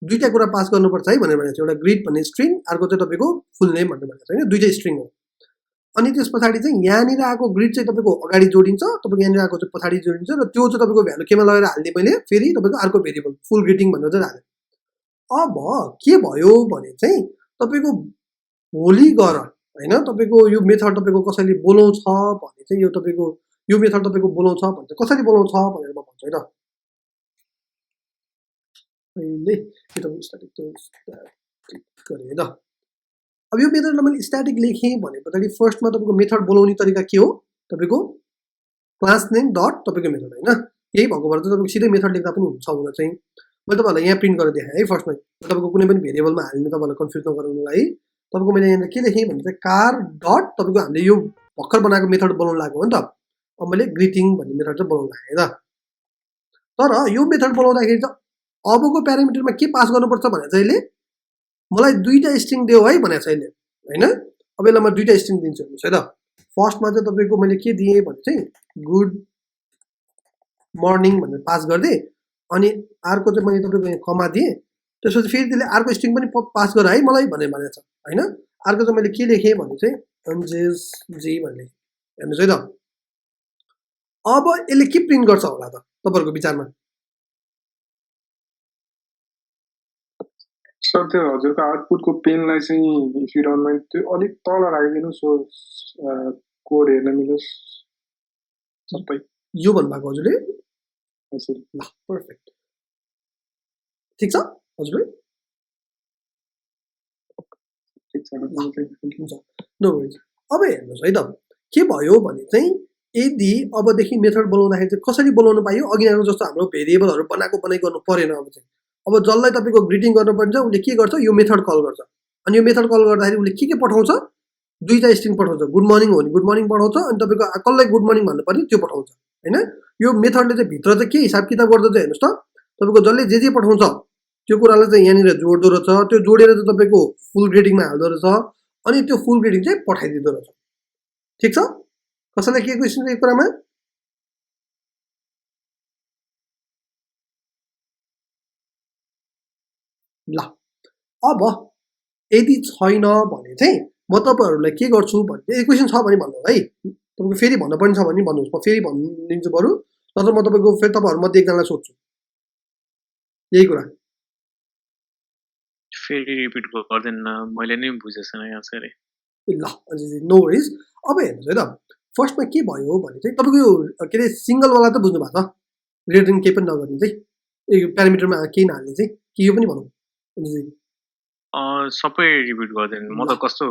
[SPEAKER 1] दुईवटा कुरा पास गर्नुपर्छ है भनेर भनेको छु एउटा ग्रिड भन्ने स्ट्रिङ अर्को चाहिँ तपाईँको फुल नेम भनेर भनेको छ होइन दुईटै स्ट्रिङ हो अनि त्यस पछाडि चाहिँ यहाँनिर आएको ग्रिड चाहिँ तपाईँको अगाडि जोडिन्छ तपाईँको यहाँनिर आएको चाहिँ पछाडि जोडिन्छ र त्यो चाहिँ तपाईँको भ्यालु केमा लगेर हाल्ने मैले फेरि तपाईँको अर्को भेरिएबल फुल ग्रिटिङ भनेर चाहिँ हालेँ अब के भयो भने चाहिँ तपाईँको भोलि गर होइन तपाईँको यो मेथड तपाईँको कसैले बोलाउँछ भने चाहिँ यो तपाईँको यो मेथड तपाईँको बोलाउँछ भन्छ कसरी बोलाउँछ भनेर म भन्छु है त अहिले यो तपाईँको स्ट्याटिक गरेँ है त अब यो मेथडलाई मैले स्ट्याटिक लेखेँ भने पछाडि फर्स्टमा तपाईँको मेथड बोलाउने तरिका के हो तपाईँको क्लास नेम डट तपाईँको मेथड होइन यही भएको भएर चाहिँ तपाईँको सिधै मेथड लेख्दा पनि हुन्छ हुन चाहिँ मैले तपाईँहरूलाई यहाँ प्रिन्ट गरेर देखाएँ है फर्स्टमै तपाईँको कुनै पनि भेरिएबलमा हाल्ने तपाईँहरूलाई कन्फ्युज नगराउनुलाई तपाईँको मैले यहाँ के लेखेँ भने चाहिँ कार डट तपाईँको हामीले यो भर्खर बनाएको मेथड बोलाउनु लाग्यो हो नि त अब मैले ग्रिटिङ भन्ने मेथड चाहिँ बोलाउनु लागेँ त तर यो मेथड बोलाउँदाखेरि चाहिँ अबको प्यारामिटरमा के पास गर्नुपर्छ भने चाहिँ यसले मलाई दुईवटा स्ट्रिङ दियो है भनेको छ यसले होइन अब यसलाई म दुईवटा स्ट्रिङ दिन्छु हेर्नुहोस् है त फर्स्टमा चाहिँ तपाईँको मैले के दिएँ भने चाहिँ गुड मर्निङ भनेर पास गरिदिएँ अनि अर्को चाहिँ मैले तपाईँको यहाँ कमा दिएँ त्यसपछि फेरि त्यसले अर्को स्ट्रिङ पनि पास गर है मलाई भनेर भनेको छ होइन अर्को चाहिँ मैले के लेखेँ भने चाहिँ एनजेस जी भनेर हेर्नुहोस् है त अब यसले के प्रिन्ट गर्छ होला त तपाईँहरूको विचारमा
[SPEAKER 3] सर त्यो हजुरको आउटपुटको पेनलाई चाहिँ इफ यु डोन्ट माइन्ड त्यो अलिक तल राखिदिनु सो कोड हेर्न मिलोस् सबै
[SPEAKER 1] यो भन्नुभएको हजुरले
[SPEAKER 3] हजुर
[SPEAKER 1] ल पर्फेक्ट ठिक छ हजुरले
[SPEAKER 3] ठिक छ
[SPEAKER 1] हुन्छ नो वरिज अब हेर्नुहोस् है त के भयो भने चाहिँ यदि अबदेखि मेथड बोलाउँदाखेरि चाहिँ कसरी बोलाउनु पाइयो अघि आएको जस्तो हाम्रो भेरिएबलहरू बनाइ गर्नु परेन अब चाहिँ अब जसलाई तपाईँको ग्रिटिङ गर्नुपर्छ उसले के गर्छ यो मेथड कल गर्छ अनि यो मेथड कल गर्दाखेरि उसले के पठाउँछ दुईवटा स्ट्रिङ पठाउँछ गुड मर्निङ हो भने गुड मर्निङ पठाउँछ अनि तपाईँको कसलाई गुड मर्निङ भन्नु पर्ने त्यो पठाउँछ होइन यो मेथडले चाहिँ भित्र चाहिँ के हिसाब किताब गर्दा चाहिँ हेर्नुहोस् त तपाईँको जसले जे पठाउँछ त्यो कुरालाई चाहिँ यहाँनिर जोड्दो रहेछ त्यो जोडेर चाहिँ तपाईँको फुल ग्रेडिङमा हाल्दो रहेछ अनि त्यो फुल ग्रेडिङ चाहिँ पठाइदिँदो रहेछ ठिक छ कसैलाई के क्वेसन छ यो कुरामा ल अब यदि छैन भने चाहिँ म तपाईँहरूलाई के गर्छु भने यदि क्वेसन छ भने भन्नु है तपाईँको फेरि भन्नुपर्ने छ भने भन्नुहोस् म फेरि भनिदिन्छु बरु नत्र म तपाईँको फेरि तपाईँहरूमध्ये एकजनालाई सोध्छु यही कुरा
[SPEAKER 4] फेरि रिपिट गर्दैन मैले नै बुझेको छैन यहाँ सर
[SPEAKER 1] ल नो वरिज अब हेर्नुहोस् है त फर्स्टमा के भयो भने चाहिँ तपाईँको यो के अरे सिङ्गलवाला त बुझ्नु भएको छ रेटिङ केही पनि नगर्ने चाहिँ यो प्यारामिटरमा केही नहाल्ने चाहिँ कि यो पनि भनौँ
[SPEAKER 4] सबै रिपिट गर्दैन म त कस्तो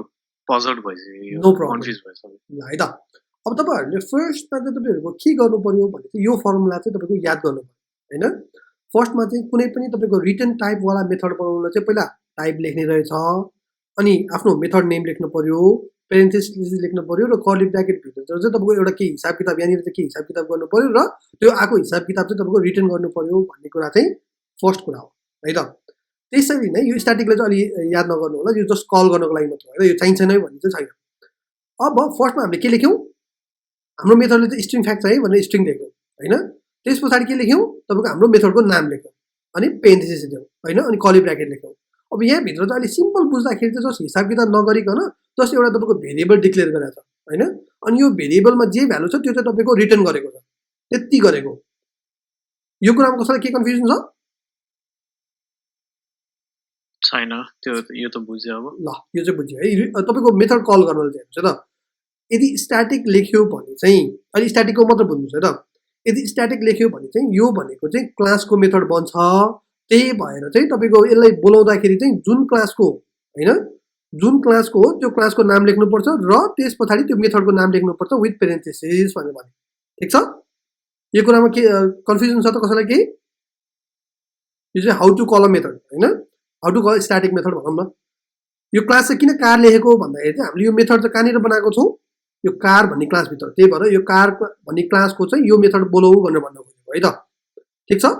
[SPEAKER 4] पजल्ड भइसक्यो
[SPEAKER 1] नो प्रब्लम
[SPEAKER 4] कन्फ्युज भइसक्यो
[SPEAKER 1] ल है त अब तपाईँहरूले फर्स्टमा चाहिँ तपाईँहरूको के गर्नु पर्यो भने चाहिँ यो फर्मुला चाहिँ तपाईँको याद गर्नु पर्यो होइन फर्स्टमा चाहिँ कुनै पनि तपाईँको रिटर्न टाइपवाला मेथड बनाउन चाहिँ पहिला टाइप लेख्ने रहेछ अनि आफ्नो मेथड नेम लेख्नु पर्यो पेरेन्थेसिस लेख्नु पर्यो र कर्ली ब्र्याकेटभित्र चाहिँ तपाईँको एउटा के हिसाब किताब यहाँनिर चाहिँ के हिसाब किताब गर्नु पर्यो र त्यो आएको हिसाब किताब चाहिँ तपाईँको रिटर्न गर्नु पर्यो भन्ने कुरा चाहिँ फर्स्ट कुरा हो है त त्यसरी नै यो स्ट्याटिकलाई चाहिँ अलि याद नगर्नु होला यो जस्ट कल गर्नको लागि मात्र होइन यो चाहिन्छ नै भन्ने चाहिँ छैन अब फर्स्टमा हामीले के लेख्यौँ हाम्रो मेथडले चाहिँ स्ट्रिङ फ्याक्ट चाहियो भनेर स्ट्रिङ लेख्यौँ होइन त्यस पछाडि के लेख्यौँ तपाईँको हाम्रो मेथडको नाम लेख्यौँ अनि पेरेन्थेसिस दियौँ होइन अनि कर्ली ब्र्याकेट लेख्यौँ अब यहाँभित्र चाहिँ अलिक सिम्पल बुझ्दाखेरि चाहिँ जस्ट हिसाब किताब नगरिकन जस्ट एउटा तपाईँको भेरिएबल डिक्लेयर गरेको छ होइन अनि यो भेरिएबलमा जे भ्यालु छ त्यो चाहिँ तपाईँको रिटर्न गरेको छ त्यति गरेको यो कुरामा कसैलाई के कन्फ्युजन छ
[SPEAKER 4] छैन त्यो यो त बुझ्यो अब
[SPEAKER 1] ल यो चाहिँ बुझ्यो है तपाईँको मेथड कल गर्नलाई चाहिँ हेर्नुहोस् है त यदि स्ट्याटिक लेख्यो भने चाहिँ अहिले स्ट्याटिकको मात्र बुझ्नुहोस् है त यदि स्ट्याटिक लेख्यो भने चाहिँ यो भनेको चाहिँ क्लासको मेथड बन्छ त्यही भएर चाहिँ तपाईँको यसलाई बोलाउँदाखेरि चाहिँ जुन क्लासको होइन जुन क्लासको हो त्यो क्लासको नाम लेख्नुपर्छ र त्यस पछाडि त्यो मेथडको नाम लेख्नुपर्छ विथ पेरेन्थेसिस भनेर भने ठिक छ यो कुरामा के कन्फ्युजन छ त कसैलाई केही यो चाहिँ how to call a method होइन how to call static method भनौँ न यो क्लास चाहिँ किन कार लेखेको भन्दाखेरि चाहिँ हामीले यो मेथड चाहिँ कहाँनिर बनाएको छौँ यो कार भन्ने क्लासभित्र त्यही भएर यो कार भन्ने क्लासको चाहिँ यो मेथड बोलाऊ भनेर भन्न खोजेको है त ठिक छ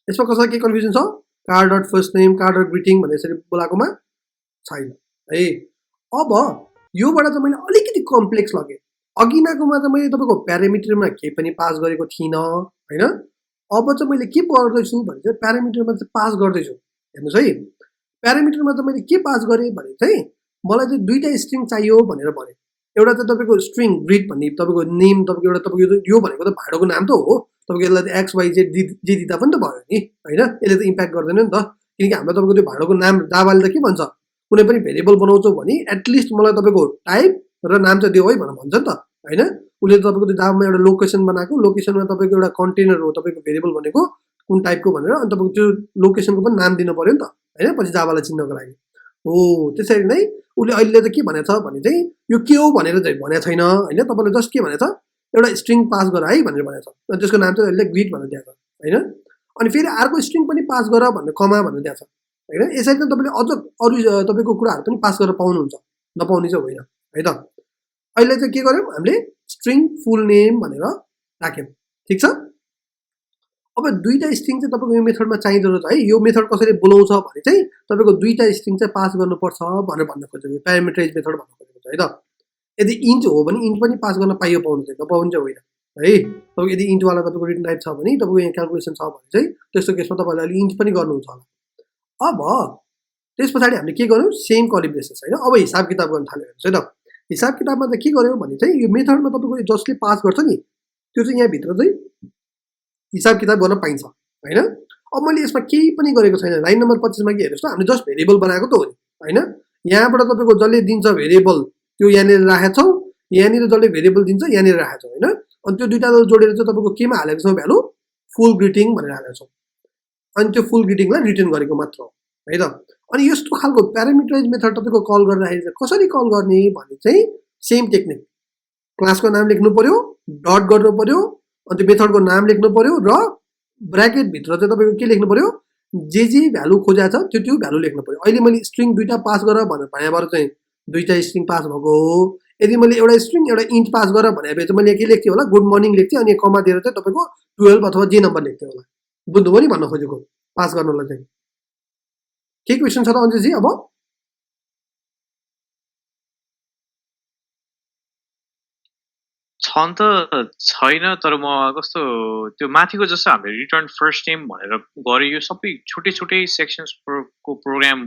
[SPEAKER 1] यसमा कसैलाई के कन्फ्युजन छ car dot first name car dot greeting भनेर यसरी बोलाएकोमा छैन है अब योबाट चाहिँ मैले अलिकति कम्प्लेक्स लगेँ अघिनाकोमा चाहिँ मैले तपाईँको प्यारामिटरमा केही पनि पास गरेको थिइनँ होइन अब चाहिँ मैले के गर्दैछु भने चाहिँ प्यारामिटरमा चाहिँ पास गर्दैछु हेर्नुहोस् है प्यारामिटरमा चाहिँ मैले के पास गरेँ भने चाहिँ मलाई चाहिँ दुईवटा स्ट्रिङ चाहियो भनेर भने एउटा चाहिँ तपाईँको स्ट्रिङ ग्रिड भन्ने तपाईँको नेम तपाईँको एउटा तपाईँको यो भनेको त भाँडोको नाम त हो तपाईँको यसलाई त एक्स वाइ जेड जे दिँदा पनि त भयो नि होइन यसले त इम्प्याक्ट गर्दैन नि त किनकि हाम्रो तपाईँको त्यो भाँडोको नाम जावाले त के भन्छ कुनै पनि भेरिएबल बनाउँछौ भने एटलिस्ट मलाई तपाईँको टाइप र नाम चाहिँ दियो है भनेर भन्छ नि त होइन उसले तपाईँको त्यो जावामा एउटा लोकेसन बनाएको लोकेसनमा तपाईँको एउटा कन्टेनर हो तपाईँको भेरिएबल भनेको कुन टाइपको भनेर अनि तपाईँको त्यो लोकेसनको पनि नाम दिनु पऱ्यो नि त होइन पछि जावालाई चिन्नको लागि हो त्यसरी नै उसले अहिले त के भनेछ भने चाहिँ यो के हो भनेर चाहिँ भनेको छैन होइन तपाईँले जस्ट के भनेछ एउटा स्ट्रिङ पास गर है भनेर भनेको छ अनि त्यसको नाम चाहिँ अहिले ग्रिड भनेर दिएको छ होइन अनि फेरि अर्को स्ट्रिङ पनि पास गर भनेर कमा भनेर दिएको छ होइन यसरी चाहिँ तपाईँले अझ अरू तपाईँको कुराहरू पनि पास गरेर पाउनुहुन्छ नपाउने चाहिँ होइन है त अहिले चाहिँ के गर्यौँ हामीले स्ट्रिङ फुल नेम भनेर राख्यौँ ठिक छ अब दुईवटा स्ट्रिङ चाहिँ तपाईँको यो मेथडमा चाहिँदो रहेछ है यो मेथड कसरी बोलाउँछ भने चाहिँ तपाईँको दुईवटा स्ट्रिङ चाहिँ पास गर्नुपर्छ भनेर भन्न खोजेको प्यारामिटराइज मेथड भन्न खोजेको छ है त यदि इन्ट हो भने इन्ट पनि पास गर्न पाइयो पाउनु चाहिँ नपाउनु चाहिँ होइन है तपाईँको यदि इन्टवाला तपाईँको रिटर्न टाइप छ भने तपाईँको यहाँ क्यालकुलेसन छ भने चाहिँ त्यस्तो केसमा तपाईँले अहिले इन्ट पनि गर्नुहुन्छ होला अब त्यस पछाडि हामीले के गर्यौँ सेम कलिब्रेसन्स होइन अब हिसाब किताब गर्न थाल्यो हेर्नुहोस् है त हिसाब किताबमा चाहिँ के गर्यौँ भने चाहिँ यो मेथडमा तपाईँको जसले पास गर्छ नि त्यो चाहिँ यहाँभित्र चाहिँ हिसाब किताब गर्न पाइन्छ होइन अब मैले यसमा केही पनि गरेको छैन लाइन नम्बर 25मा के हेर्नुहोस् त हामीले जस्ट भेरिएबल बनाएको त हो नि होइन यहाँबाट तपाईँको जसले दिन्छ भेरिएबल त्यो यहाँनिर राखेको छौँ यहाँनिर जसले भेरिएबल दिन्छ यहाँनिर राखेको छौँ होइन अनि त्यो दुईवटा जोडेर चाहिँ तपाईँको केमा हालेको छौँ भ्यालु फुल ग्रिटिङ भनेर हालेको छौँ अनि त्यो फुल ग्रिटिङलाई रिटर्न गरेको मात्र हो है त अनि यस्तो खालको प्यारामिटराइज मेथड तपाईँको कल गर्दाखेरि चाहिँ कसरी कल गर्ने भने चाहिँ सेम टेक्निक क्लासको नाम लेख्नु पर्यो डट गर्नु पर्यो अनि त्यो मेथडको नाम लेख्नु पर्यो र ब्राकेटभित्र चाहिँ तपाईँको के लेख्नु पर्यो जे भ्यालु खोजेको छ त्यो भ्यालु लेख्नु पर्यो अहिले मैले स्ट्रिङ दुईवटा पास गर भनेर भनेबाट चाहिँ दुईवटा स्ट्रिङ पास भएको हो यदि मैले एउटा स्ट्रिङ एउटा इन्ट पास गर भने चाहिँ मैले के लेख्थेँ होला गुड मर्निङ लेख्थेँ अनि कमा दिएर चाहिँ तपाईँको 12 अथवा जे नम्बर लेख्थेँ होला बुझ्नुभयो नि भन्न खोजेको पास गर्नलाई चाहिँ के क्वेसन छ त अञ्जजी अब
[SPEAKER 4] छन् त छैन तर म कस्तो त्यो माथिको जस्तो हामीले रिटर्न फर्स्ट नेम भनेर गरे यो सबै छुट्टै छुट्टै सेक्सन्सको प्रोग्राम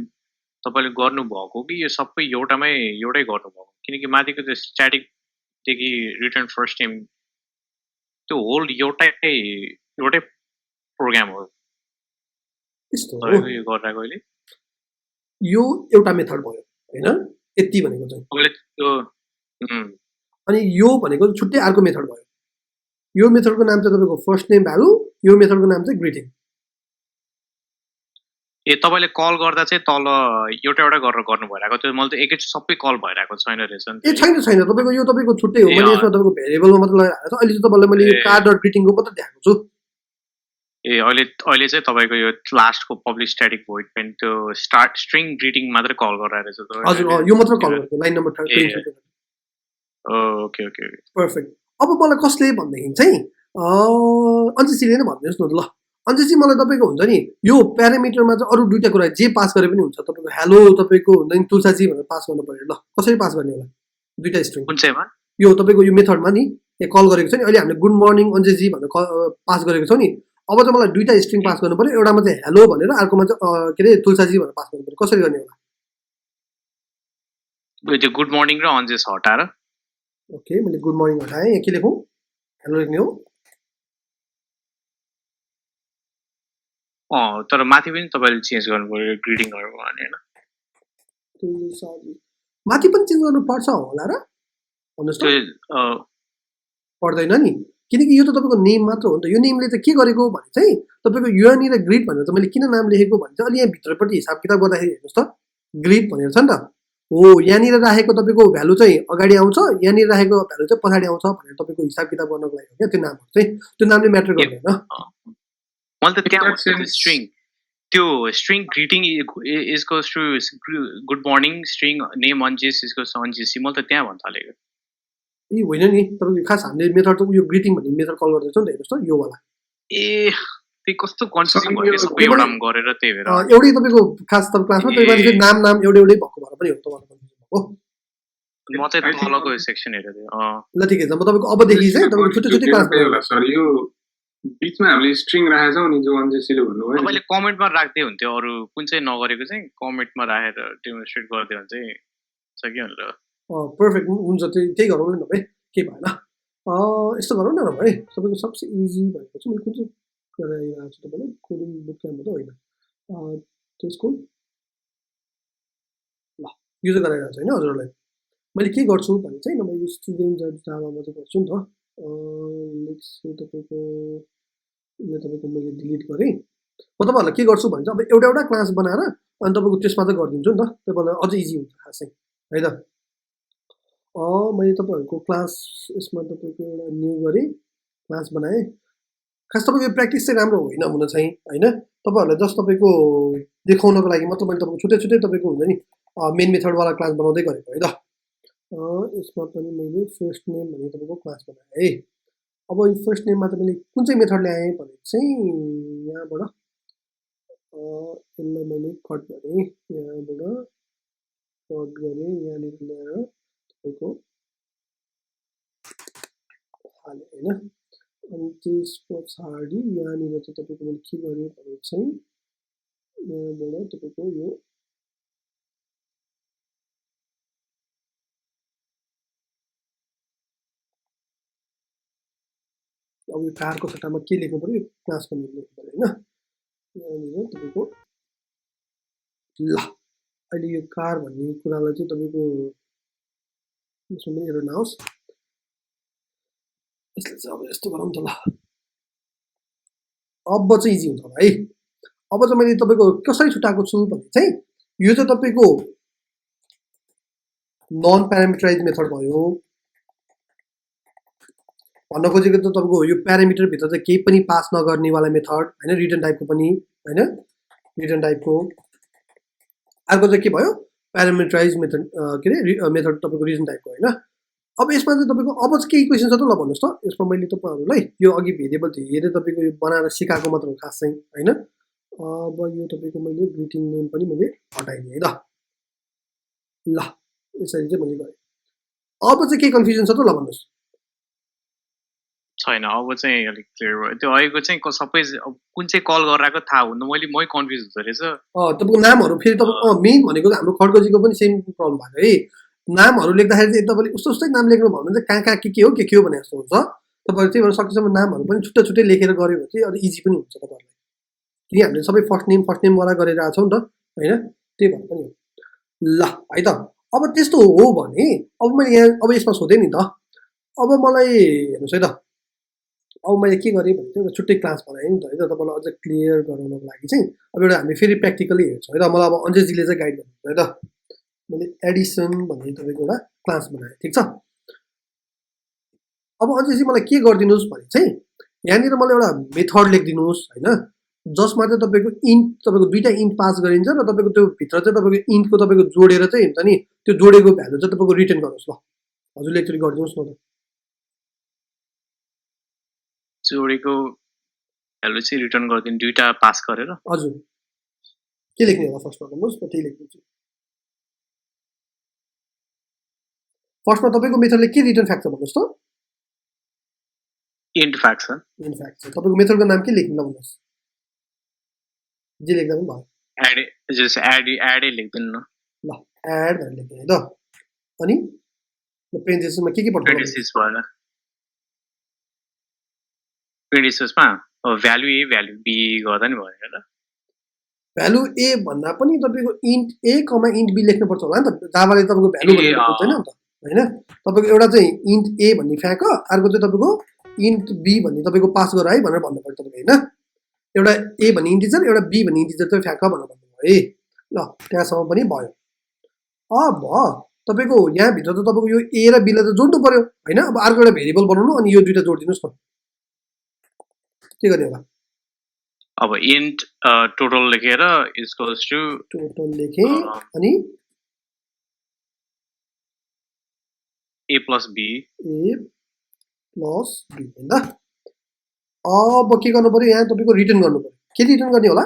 [SPEAKER 4] तपाईँले गर्नुभएको कि यो सबै एउटै गर्नुभएको किनकि माथिको त्यो स्ट्याटिकदेखि रिटर्न फर्स्ट नेम त्यो होल एउटै प्रोग्राम हो यो गरिरहेको अहिले
[SPEAKER 1] यो एउटा मेथड भयो होइन यति भनेको चाहिँ
[SPEAKER 4] तपाईँले त्यो
[SPEAKER 1] अनि यो भनेको छुट्टै अर्को मेथड भयो यो मेथडको नाम चाहिँ तपाईँको फर्स्ट नेम भ्यालु यो मेथडको नाम चाहिँ ग्रिटिङ
[SPEAKER 4] ए तपाईँले कल गर्दा चाहिँ तल एउटा गरेर गर्नु भइरहेको त्यो मैले त एकैचोटि सबै कल भइरहेको छैन रहेछ नि
[SPEAKER 1] ए छैन तपाईँको यो तपाईँको छुट्टै हो मैले यसमा तपाईँको भेरिएबलमा मात्र लगाएको छ अहिले चाहिँ तपाईँलाई मैले यो कार डट ग्रिटिङको मात्र देखाएको छु
[SPEAKER 4] ए अहिले चाहिँ तपाईँको यो लास्टको पब्लिक स्ट्याटिक भोइड पनि त्यो स्ट्रिङ ग्रिटिङ मात्रै कल गरिरहेको रहेछ
[SPEAKER 1] हजुर यो मात्र कल गरेको लाइन नम्बर 23
[SPEAKER 4] ओके
[SPEAKER 1] पर्फेक्ट अब मलाई कसले भनेदेखि चाहिँ अञ्जसीले नै भनिदिनुहोस् न ल अञ्जसी मलाई तपाईँको हुन्छ नि यो प्यारामिटरमा चाहिँ अरू दुईवटा कुरा जे पास गरे पनि हुन्छ तपाईँको हेलो तपाईँको हुन्छ नि तुलसाजी भनेर पास गर्नु पर्यो ल कसरी पास गर्ने होला दुईवटा स्ट्रिङ
[SPEAKER 4] कुन चाहिँमा
[SPEAKER 1] यो तपाईँको यो मेथडमा नि यहाँ कल गरेको छ नि अहिले हामीले गुड मर्निङ अञ्जसी भनेर पास गरेको छौँ नि अब चाहिँ मलाई दुईवटा स्ट्रिङ पास गर्नु पर्यो एउटामा चाहिँ हेलो भनेर अर्कोमा चाहिँ के अरे तुलसाजी भनेर पास गर्नु पर्यो कसरी गर्ने होला
[SPEAKER 4] त्यो गुड मर्निङ र अञ्जेस हटाएर
[SPEAKER 1] ओके मैले गुड मर्निङ हटाएँ यहाँ के लेखौँ हेलो लेख्ने हो
[SPEAKER 4] तर माथि पनि तपाईँले चेन्ज गर्नु पर्यो ग्रिटिङहरू भने
[SPEAKER 1] होइन माथि पनि चेन्ज गर्नु पर्छ होला र भन्नुहोस् त पर्दैन नि किनकि यो त तपाईँको नेम मात्र हो नि त यो नेमले चाहिँ के गरेको भने चाहिँ तपाईँको यहाँनिर ग्रिड भनेर त मैले किन नाम लेखेको भने चाहिँ अलि यहाँ भित्रपट्टि हिसाब किताब गर्दाखेरि हेर्नुहोस् त ग्रिड भनेर छ नि त हो यहाँनिर राखेको तपाईँको भ्यालु चाहिँ अगाडि आउँछ यहाँनिर राखेको भ्यालु चाहिँ पछाडि आउँछ भनेर तपाईँको हिसाब किताब गर्नको लागि हो क्या त्यो नामहरू चाहिँ त्यो नामले म्याटर गर्दैन
[SPEAKER 4] मैले त त्यहाँ
[SPEAKER 3] that sense-
[SPEAKER 4] स्ट्रिङ त्यो string greeting is goes to good morning string name अन्जिस इज गोस अन्जिस मैले त त्यहाँ भन्न थालेको
[SPEAKER 1] ए होइन नि तपाईँको खास हामीले मेथड त यो ग्रिटिङ भन्ने मेथड कल गर्दैछौँ नि त हेर्नुहोस् त यो वाला
[SPEAKER 4] ए त्यो कस्तो कन्फ्युजन भयो
[SPEAKER 3] यो-
[SPEAKER 4] सबै एउटा गरेर त्यही भएर
[SPEAKER 1] एउटै तपाईँको खास तपाईँ क्लासमा त्यो मान्छे नाम एउटै भएको भएर पनि हो तपाईँको कन्फ्युजन भएको
[SPEAKER 4] म चाहिँ तलको सेक्सन हेरेको थिएँ
[SPEAKER 1] ल ठिकै छ म तपाईँको अबदेखि चाहिँ तपाईँको छुट्टै छुट्टै क्लास
[SPEAKER 3] होला सर यो बिचमा हामीले स्ट्रिङ राखेको छौँ नि जो अन्जेसीले भन्नुभयो नि।
[SPEAKER 4] तपाईँले कमेन्टमा राख्दै हुन्थ्यो अरू कुन चाहिँ नगरेको चाहिँ कमेन्टमा राखेर डेमोन्स्ट्रेट गरिदियो भने चाहिँ छ कि भनेर
[SPEAKER 1] पर्फेक्ट हुन्छ त्यही गरौँ न भाइ केही भएन यस्तो गरौँ न भाइ तपाईँको सबसे इजी भनेको चाहिँ मैले कुन चाहिँ गराइरहेको छु तपाईँलाई कोडिङ बुक क्याम्प त होइन त्यसको ल यो चाहिँ गराइरहेको छु होइन हजुरहरूलाई मैले के गर्छु भने चाहिँ नभए यो स्टुडेन्ट जाभामा चाहिँ गर्छु नि त लेट्स तपाईँको यो तपाईँको मैले डिलिट गरेँ म तपाईँहरूलाई के गर्छु भने चाहिँ अब एउटा एउटा क्लास बनाएर अनि तपाईँको त्यसमा चाहिँ गरिदिन्छु नि त तपाईँलाई अझ इजी हुन्छ खास चाहिँ है त मैले तपाईँहरूको क्लास यसमा तपाईँको एउटा न्यू गरेँ क्लास बनाएँ खास तपाईँको प्र्याक्टिस चाहिँ राम्रो होइन हुन चाहिँ होइन तपाईँहरूलाई जस्ट तपाईँको देखाउनको लागि मात्र मैले तपाईँको छुट्टै छुट्टै तपाईँको हुन्छ नि मेन मेथडवाला क्लास बनाउँदै गरेको है त यसमा पनि मैले फर्स्ट नेम भन्ने तपाईँको क्लास बनाएँ है अब यो फर्स्ट नेममा चाहिँ मैले कुन चाहिँ मेथड ल्याएँ भने चाहिँ यहाँबाट यसलाई मैले कट गरेँ यहाँबाट कट गरेँ यहाँनिर ल्याएर तपाईँको हालेँ होइन अनि त्यस पछाडि यहाँनिर चाहिँ तपाईँको मैले के गरेँ भने चाहिँ यहाँबाट तपाईँको यो अब यो कारको सट्टामा के लेख्नु पऱ्यो क्लासको नेम लेख्नु पऱ्यो होइन यहाँनिर तपाईँको ल अहिले यो कार भन्ने कुरालाई चाहिँ तपाईँको यसमा एरर नहोस् यसले चाहिँ अब यस्तो गरौँ त ल अब चाहिँ इजी हुन्छ है अब चाहिँ मैले तपाईँको कसरी छुट्याएको छु भने चाहिँ यो चाहिँ तपाईँको नन प्यारामिटराइज मेथड भयो भन्न खोजेको त तपाईँको यो प्यारामिटरभित्र चाहिँ केही पनि पास नगर्नेवाला मेथड होइन रिटर्न टाइपको पनि होइन रिटर्न टाइपको अर्को चाहिँ के भयो प्यारामिटराइज मेथड के अरे मेथड तपाईँको रिटर्न टाइपको होइन अब यसमा चाहिँ तपाईँको अब चाहिँ केही क्वेसन छ त ल भन्नुहोस् त यसमा मैले तपाईँहरूलाई यो अघि भेरिएबल हेरेर तपाईँको यो बनाएर सिकाएको मात्र हो खास चाहिँ होइन अब यो तपाईँको मैले ग्रिटिङ नेम पनि मैले हटाइदिएँ है त ल यसरी चाहिँ मैले गरेँ अब चाहिँ के कन्फ्युजन छ त ल भन्नुहोस्
[SPEAKER 4] छैन अब चाहिँ अलिक क्लियर भयो त्यो अहिलेको चाहिँ सबै कुन चाहिँ कल गराएको थाहा हुनु मै कन्फ्युज हुँदो रहेछ
[SPEAKER 1] तपाईँको नामहरू फेरि तपाईँ मेन भनेको हाम्रो खड्गजीको पनि सेम प्रब्लम भएको है नामहरू लेख्दाखेरि चाहिँ तपाईँले उस्तो उस्तै नाम लेख्नु भयो भने चाहिँ कहाँ के हो भने जस्तो हुन्छ तपाईँहरू त्यही भएर सकेसम्म नामहरू पनि छुट्टै छुट्टै लेखेर गऱ्यो भने चाहिँ अलिक इजी पनि हुन्छ तपाईँहरूलाई किन हामीले सबै फर्स्ट नेमवाला गरिरहेको छौँ नि त होइन त्यही भएर पनि हो ल है त अब त्यस्तो हो भने अब मैले यहाँ अब यसमा सोधेँ नि त अब मलाई हेर्नुहोस् है त अब मैले के गरेँ भने चाहिँ एउटा छुट्टै क्लास बनाएँ नि त है त तपाईँलाई अझ क्लियर गराउनको लागि चाहिँ अब एउटा हामी फेरि प्र्याक्टिकली हेर्छौँ है त मलाई अब अन्जेजीले चाहिँ गाइड गर्नुहुन्छ है त मैले एडिसन भन्ने तपाईँको एउटा क्लास बनाएँ ठिक छ अब अन्जेजी मलाई के गरिदिनुहोस् भने चाहिँ यहाँनिर मलाई एउटा मेथड लेखिदिनुहोस् होइन जसमा चाहिँ तपाईँको इन्ट तपाईँको दुईवटा इन्ट पास गरिन्छ र तपाईँको त्यो भित्र चाहिँ तपाईँको इन्टको तपाईँको जोडेर चाहिँ हुन्छ नि त्यो जोडेको भ्यालु चाहिँ तपाईँको रिटर्न गर्नुहोस् ल हजुरले एकचोटि गरिदिनुहोस् न त
[SPEAKER 4] जोडेको भ्यालु चाहिँ रिटर्न गरिदिनु दुईवटा पास गरेर
[SPEAKER 1] हजुर के लेख्ने होला फर्स्टमा भन्नुहोस् म त्यही लेखिदिन्छु फर्स्टमा तपाईँको मेथडले के रिटर्न फ्याक्ट छ भन्नुहोस् त
[SPEAKER 4] इन्ट फ्याक्ट छ
[SPEAKER 1] इन्ट फ्याक्ट छ तपाईँको मेथडको नाम के लेख्नु ल भन्नुहोस् जे लेख्दा पनि भयो
[SPEAKER 4] एडै लेखिदिनु न
[SPEAKER 1] ल एड भनेर लेख्ने है त अनि पेरेन्थेसिसमा के पठाउनु
[SPEAKER 4] पेरेन्थेसिस भएर पेरेन्थेसिसमा भ्यालु ए भ्यालु बी गर्दा नि भयो होला
[SPEAKER 1] भ्यालु ए भन्दा पनि तपाईँको int A comma int B लेख्नुपर्छ होला नि त जाभाले तपाईँको भ्यालु भनेर बुझ्दैन नि त होइन तपाईँको एउटा चाहिँ इन्ट ए भन्ने फ्याँक अर्को चाहिँ तपाईँको इन्ट बी भन्ने तपाईँको पास गर है भनेर भन्नु पर्छ तपाईँले होइन एउटा ए भन्ने इन्टिजर एउटा बी भन्ने इन्टिजर चाहिँ फ्याँक भनेर भन्नुभयो है ल त्यहाँसम्म पनि भयो भयो तपाईँको यहाँभित्र त तपाईँको यो ए र बीलाई त जोड्नु पर्यो होइन अब अर्को एउटा भेरिएबल बनाउनु अनि यो दुइटा जोडिदिनुहोस् न के गर्ने होला
[SPEAKER 4] अब इन्ट टोटल लेखेर इक्वल्स टु
[SPEAKER 1] टोटल लेखेँ अनि
[SPEAKER 4] a plus b
[SPEAKER 1] A plus B होइन अब के गर्नु पर्यो यहाँ तपाईँको रिटर्न गर्नु पर्यो के रिटर्न गर्ने होला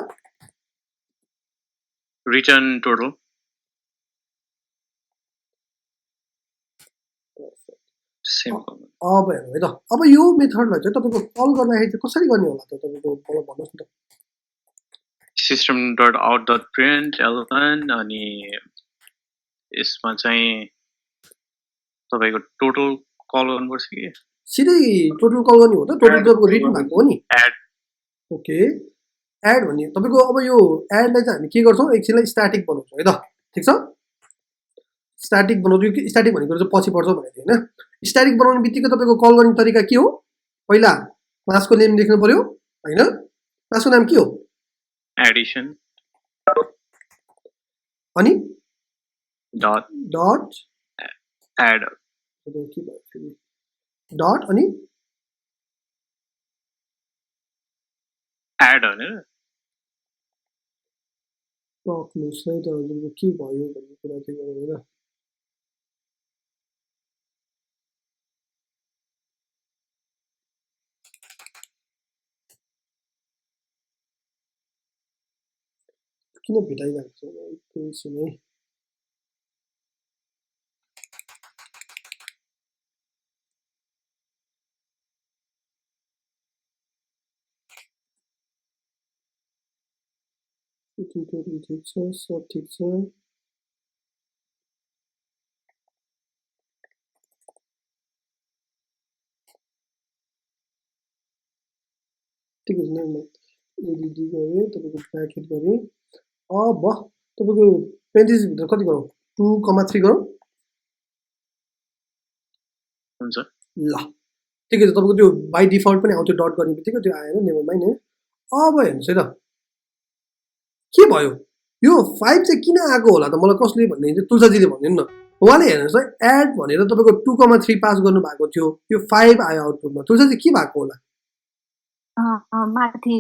[SPEAKER 4] return total simple
[SPEAKER 1] अब हेर्नु है त अब यो मेथडलाई चाहिँ तपाईँको कल गर्दाखेरि चाहिँ कसरी गर्ने होला त तपाईँको मलाई भन्नुहोस् न त
[SPEAKER 4] system.out.println अनि यसमा चाहिँ तपाईको टोटल कल गर्नुपर्छ कि
[SPEAKER 1] सिधै टोटल कल गर्ने हो त टोटल तपाईँको रिटर्न भएको हो नि
[SPEAKER 4] एड
[SPEAKER 1] ओके एड भन्ने तपाईँको अब यो एडलाई चाहिँ हामी के गर्छौँ एकछिनलाई स्ट्याटिक बनाउँछौँ है त ठिक छ स्ट्याटिक बनाउँछु स्ट्याटिक भनेको चाहिँ पछि पर्छ भनेको होइन स्ट्याटिक बनाउने बित्तिकै तपाईँको कल गर्ने तरिका के हो पहिला क्लासको नेम लेख्नु पर्यो होइन क्लासको नाम के हो
[SPEAKER 4] एडिसन
[SPEAKER 1] अनि
[SPEAKER 4] डट
[SPEAKER 1] डट
[SPEAKER 4] एड
[SPEAKER 1] डट अनि
[SPEAKER 4] एड भनेर
[SPEAKER 1] सक्नुहोस् है त हजुरको के भयो भन्ने कुरा चाहिँ गरौँ होइन किन भेटाइरहेको छ एकैछिन है ट्युटोरियल ठिक छ सब ठिक छ ठिक छ नै एडिडी गरेँ तपाईँको ब्राकेट गरेँ अब तपाईँको पेरेन्थेसिसभित्र कति गरौँ 2,3 गरौँ
[SPEAKER 4] हुन्छ
[SPEAKER 1] ल ठिकै छ तपाईँको त्यो बाई डिफल्ट पनि आउँथ्यो डट गर्ने बित्तिकै त्यो आएन नेभर माइन्ड है अब हेर्नुहोस् है त के भयो यो 5 चाहिँ किन आएको होला त मलाई कसले भन्ने चाहिँ तुलसाजीले भनिदिनु न उहाँले हेर्नुहोस् है एड भनेर तपाईँको 2,3 पास गर्नु भएको थियो यो 5 आयो आउटपुटमा तुलसाजी के भएको होला
[SPEAKER 5] माथि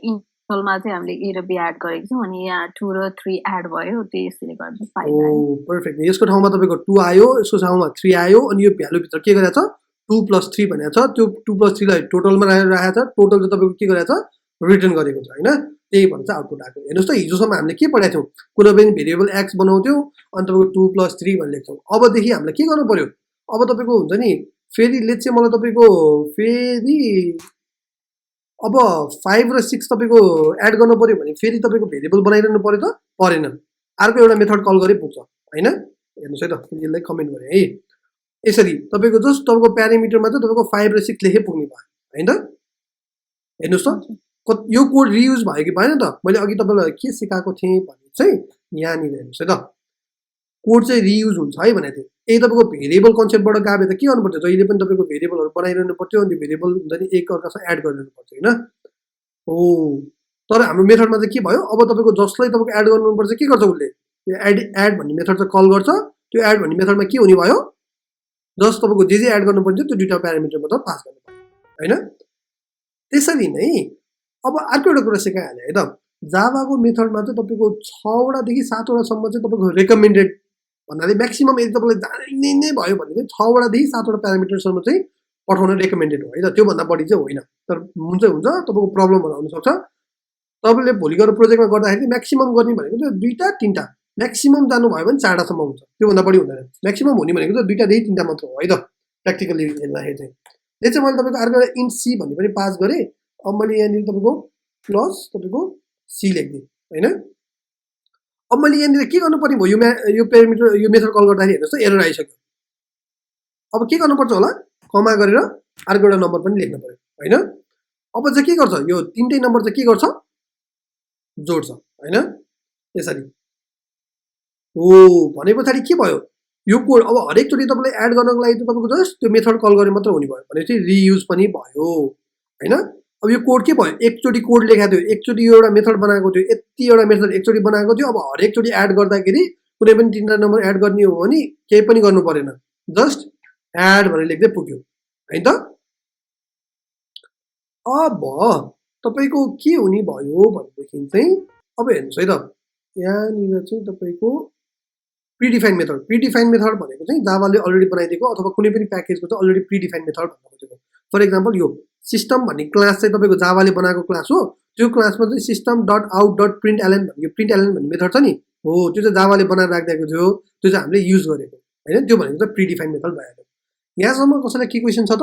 [SPEAKER 5] इन्टरभलमा चाहिँ हामीले ए र बी एड गरेको छौँ अनि यहाँ 2 र 3 एड भयो त्यसले गर्दा 5 आयो
[SPEAKER 1] पर्फेक्ट यसको ठाउँमा तपाईँको 2 आयो यसको ठाउँमा 3 आयो अनि यो भ्यालुभित्र के गरेको छ 2 + 3 भनेको छ त्यो 2 + 3 लाई टोटलमा राखेको छ टोटल चाहिँ तपाईँको के गरेको छ रिटर्न गरेको छ होइन त्यही भएर चाहिँ आउटपुट आएको हेर्नुहोस् त हिजोसम्म हामीले के पढाएको थियौँ कुनै पनि भेरिएबल एक्स बनाउँथ्यौँ अनि तपाईँको 2 + 3 भनेर लेख्छौँ अबदेखि हामीले के गर्नु पर्यो अब तपाईँको हुन्छ नि फेरि लेट्स चाहिँ मलाई तपाईँको फेरि अब 5 र 6 तपाईँको एड गर्नु पर्यो भने फेरि तपाईँको भेरिएबल बनाइरहनु पर्यो त परेन अर्को एउटा मेथड कल गरे पुग्छ होइन हेर्नुहोस् है त यसलाई कमेन्ट गरेँ है यसरी तपाईँको जस्ट तपाईँको प्यारामिटरमा चाहिँ तपाईँको 5 र 6 लेखे पुग्ने भयो होइन हेर्नुहोस् त यो कोड रियुज भयो कि भएन त मैले अघि तपाईँलाई के सिकाएको थिएँ भने चाहिँ यहाँनिर हेर्नुहोस् है त कोड चाहिँ रियुज हुन्छ है भनेको थिएँ यही तपाईँको भेरिएबल कन्सेप्टबाट गए त के गर्नुपर्छ जहिले पनि तपाईँको भेरिएबलहरू बनाइरहनु पर्थ्यो अनि भेरिएबल हुन्छ नि एक अर्कासँग एड गरिरहनु पर्थ्यो होइन हो तर हाम्रो मेथडमा चाहिँ के भयो अब तपाईँको जसलाई तपाईँको एड गर्नुपर्छ के गर्छ उसले यो एड भन्ने मेथड चाहिँ कल गर्छ त्यो एड भन्ने मेथडमा के हुने भयो जस्ट तपाईँको जे एड गर्नुपर्छ त्यो दुईवटा प्यारामिटर मात्र पास गर्नु पर्यो होइन त्यसरी नै अब अर्को एउटा कुरा सिकाइहालेँ है त जाभाको मेथडमा चाहिँ तपाईँको 6वटादेखि 7वटासम्म चाहिँ तपाईँको रेकमेन्डेड भन्नाले म्याक्सिमम यदि तपाईँलाई जान्ने नै भयो भने चाहिँ 6वटादेखि 7वटा प्यारामिटरसम्म चाहिँ पठाउन रेकमेन्डेड हो है त त्योभन्दा बढी चाहिँ होइन तर हुन्छ तपाईँको प्रब्लमहरू आउनसक्छ तपाईँले भोलि गएर प्रोजेक्टमा गर्दाखेरि म्याक्सिमम गर्ने भनेको चाहिँ 2टा 3टा म्याक्सिमम जानुभयो भने 4टासम्म हुन्छ त्योभन्दा बढी हुँदैन म्याक्सिमम हुने भनेको चाहिँ 2टादेखि 3टा मात्र हो है त प्र्याक्टिकली हेर्दाखेरि चाहिँ यो चाहिँ मैले तपाईँको अर्को इन्ट सी भन्ने पनि पास गरेँ अब मैले यहाँनिर तपाईँको प्लस तपाईँको सी लेखिदिएँ होइन अब मैले यहाँनिर के गर्नु पर्ने भयो यो पेरामिटर यो मेथड कल गर्दाखेरि हेर्नुहोस् त एरर आइसक्यो अब के गर्नुपर्छ होला कमा गरेर अर्को एउटा नम्बर पनि लेख्नु पर्यो होइन अब चाहिँ के गर्छ यो 3टै नम्बर चाहिँ के गर्छ जोड्छ होइन यसरी हो भने पछाडि के भयो यो कोड अब हरेकचोटि तपाईँले एड गर्नको लागि त तपाईँको जस्ट त्यो मेथड कल गरे मात्र हुने भयो भनेपछि रियुज पनि भयो होइन अब यो कोड के भयो एकचोटि कोड लेखाएको थियो एकचोटि यो एउटा मेथड बनाएको थियो यति एउटा मेथड एकचोटि बनाएको थियो अब हरेकचोटि एड गर्दाखेरि कुनै पनि 3टा नम्बर एड गर्ने हो भने केही पनि गर्नु परेन, जस्ट एड भनेर लेख्दै पुग्यो है त। अब तपाईको के हुने भयो भनेदेखि चाहिँ अब हेर्नुस् है त, यहाँनिर चाहिँ तपाईको प्रिडिफाइन मेथड भनेको चाहिँ जावाले अलरेडी बनाइदिएको अथवा कुनै पनि प्याकेजको चाहिँ अलरेडी प्रिडिफाइन मेथड भन्न खोजेको। फर एक्जाम्पल यो सिस्टम भन्ने क्लास चाहिँ तपाईको जावाले बनाएको क्लास हो, त्यो क्लासमा चाहिँ system.out.println भन्ने यो println भन्ने मेथड छ नि हो, त्यो चाहिँ जावाले बनाएर राखिदिएको थियो, त्यो चाहिँ हामीले युज गरेको हैन, त्यो भनेको चाहिँ प्रिडिफाइन मेथड भइहाल्यो। यहाँसम्म कसैलाई के क्वेसन छ त?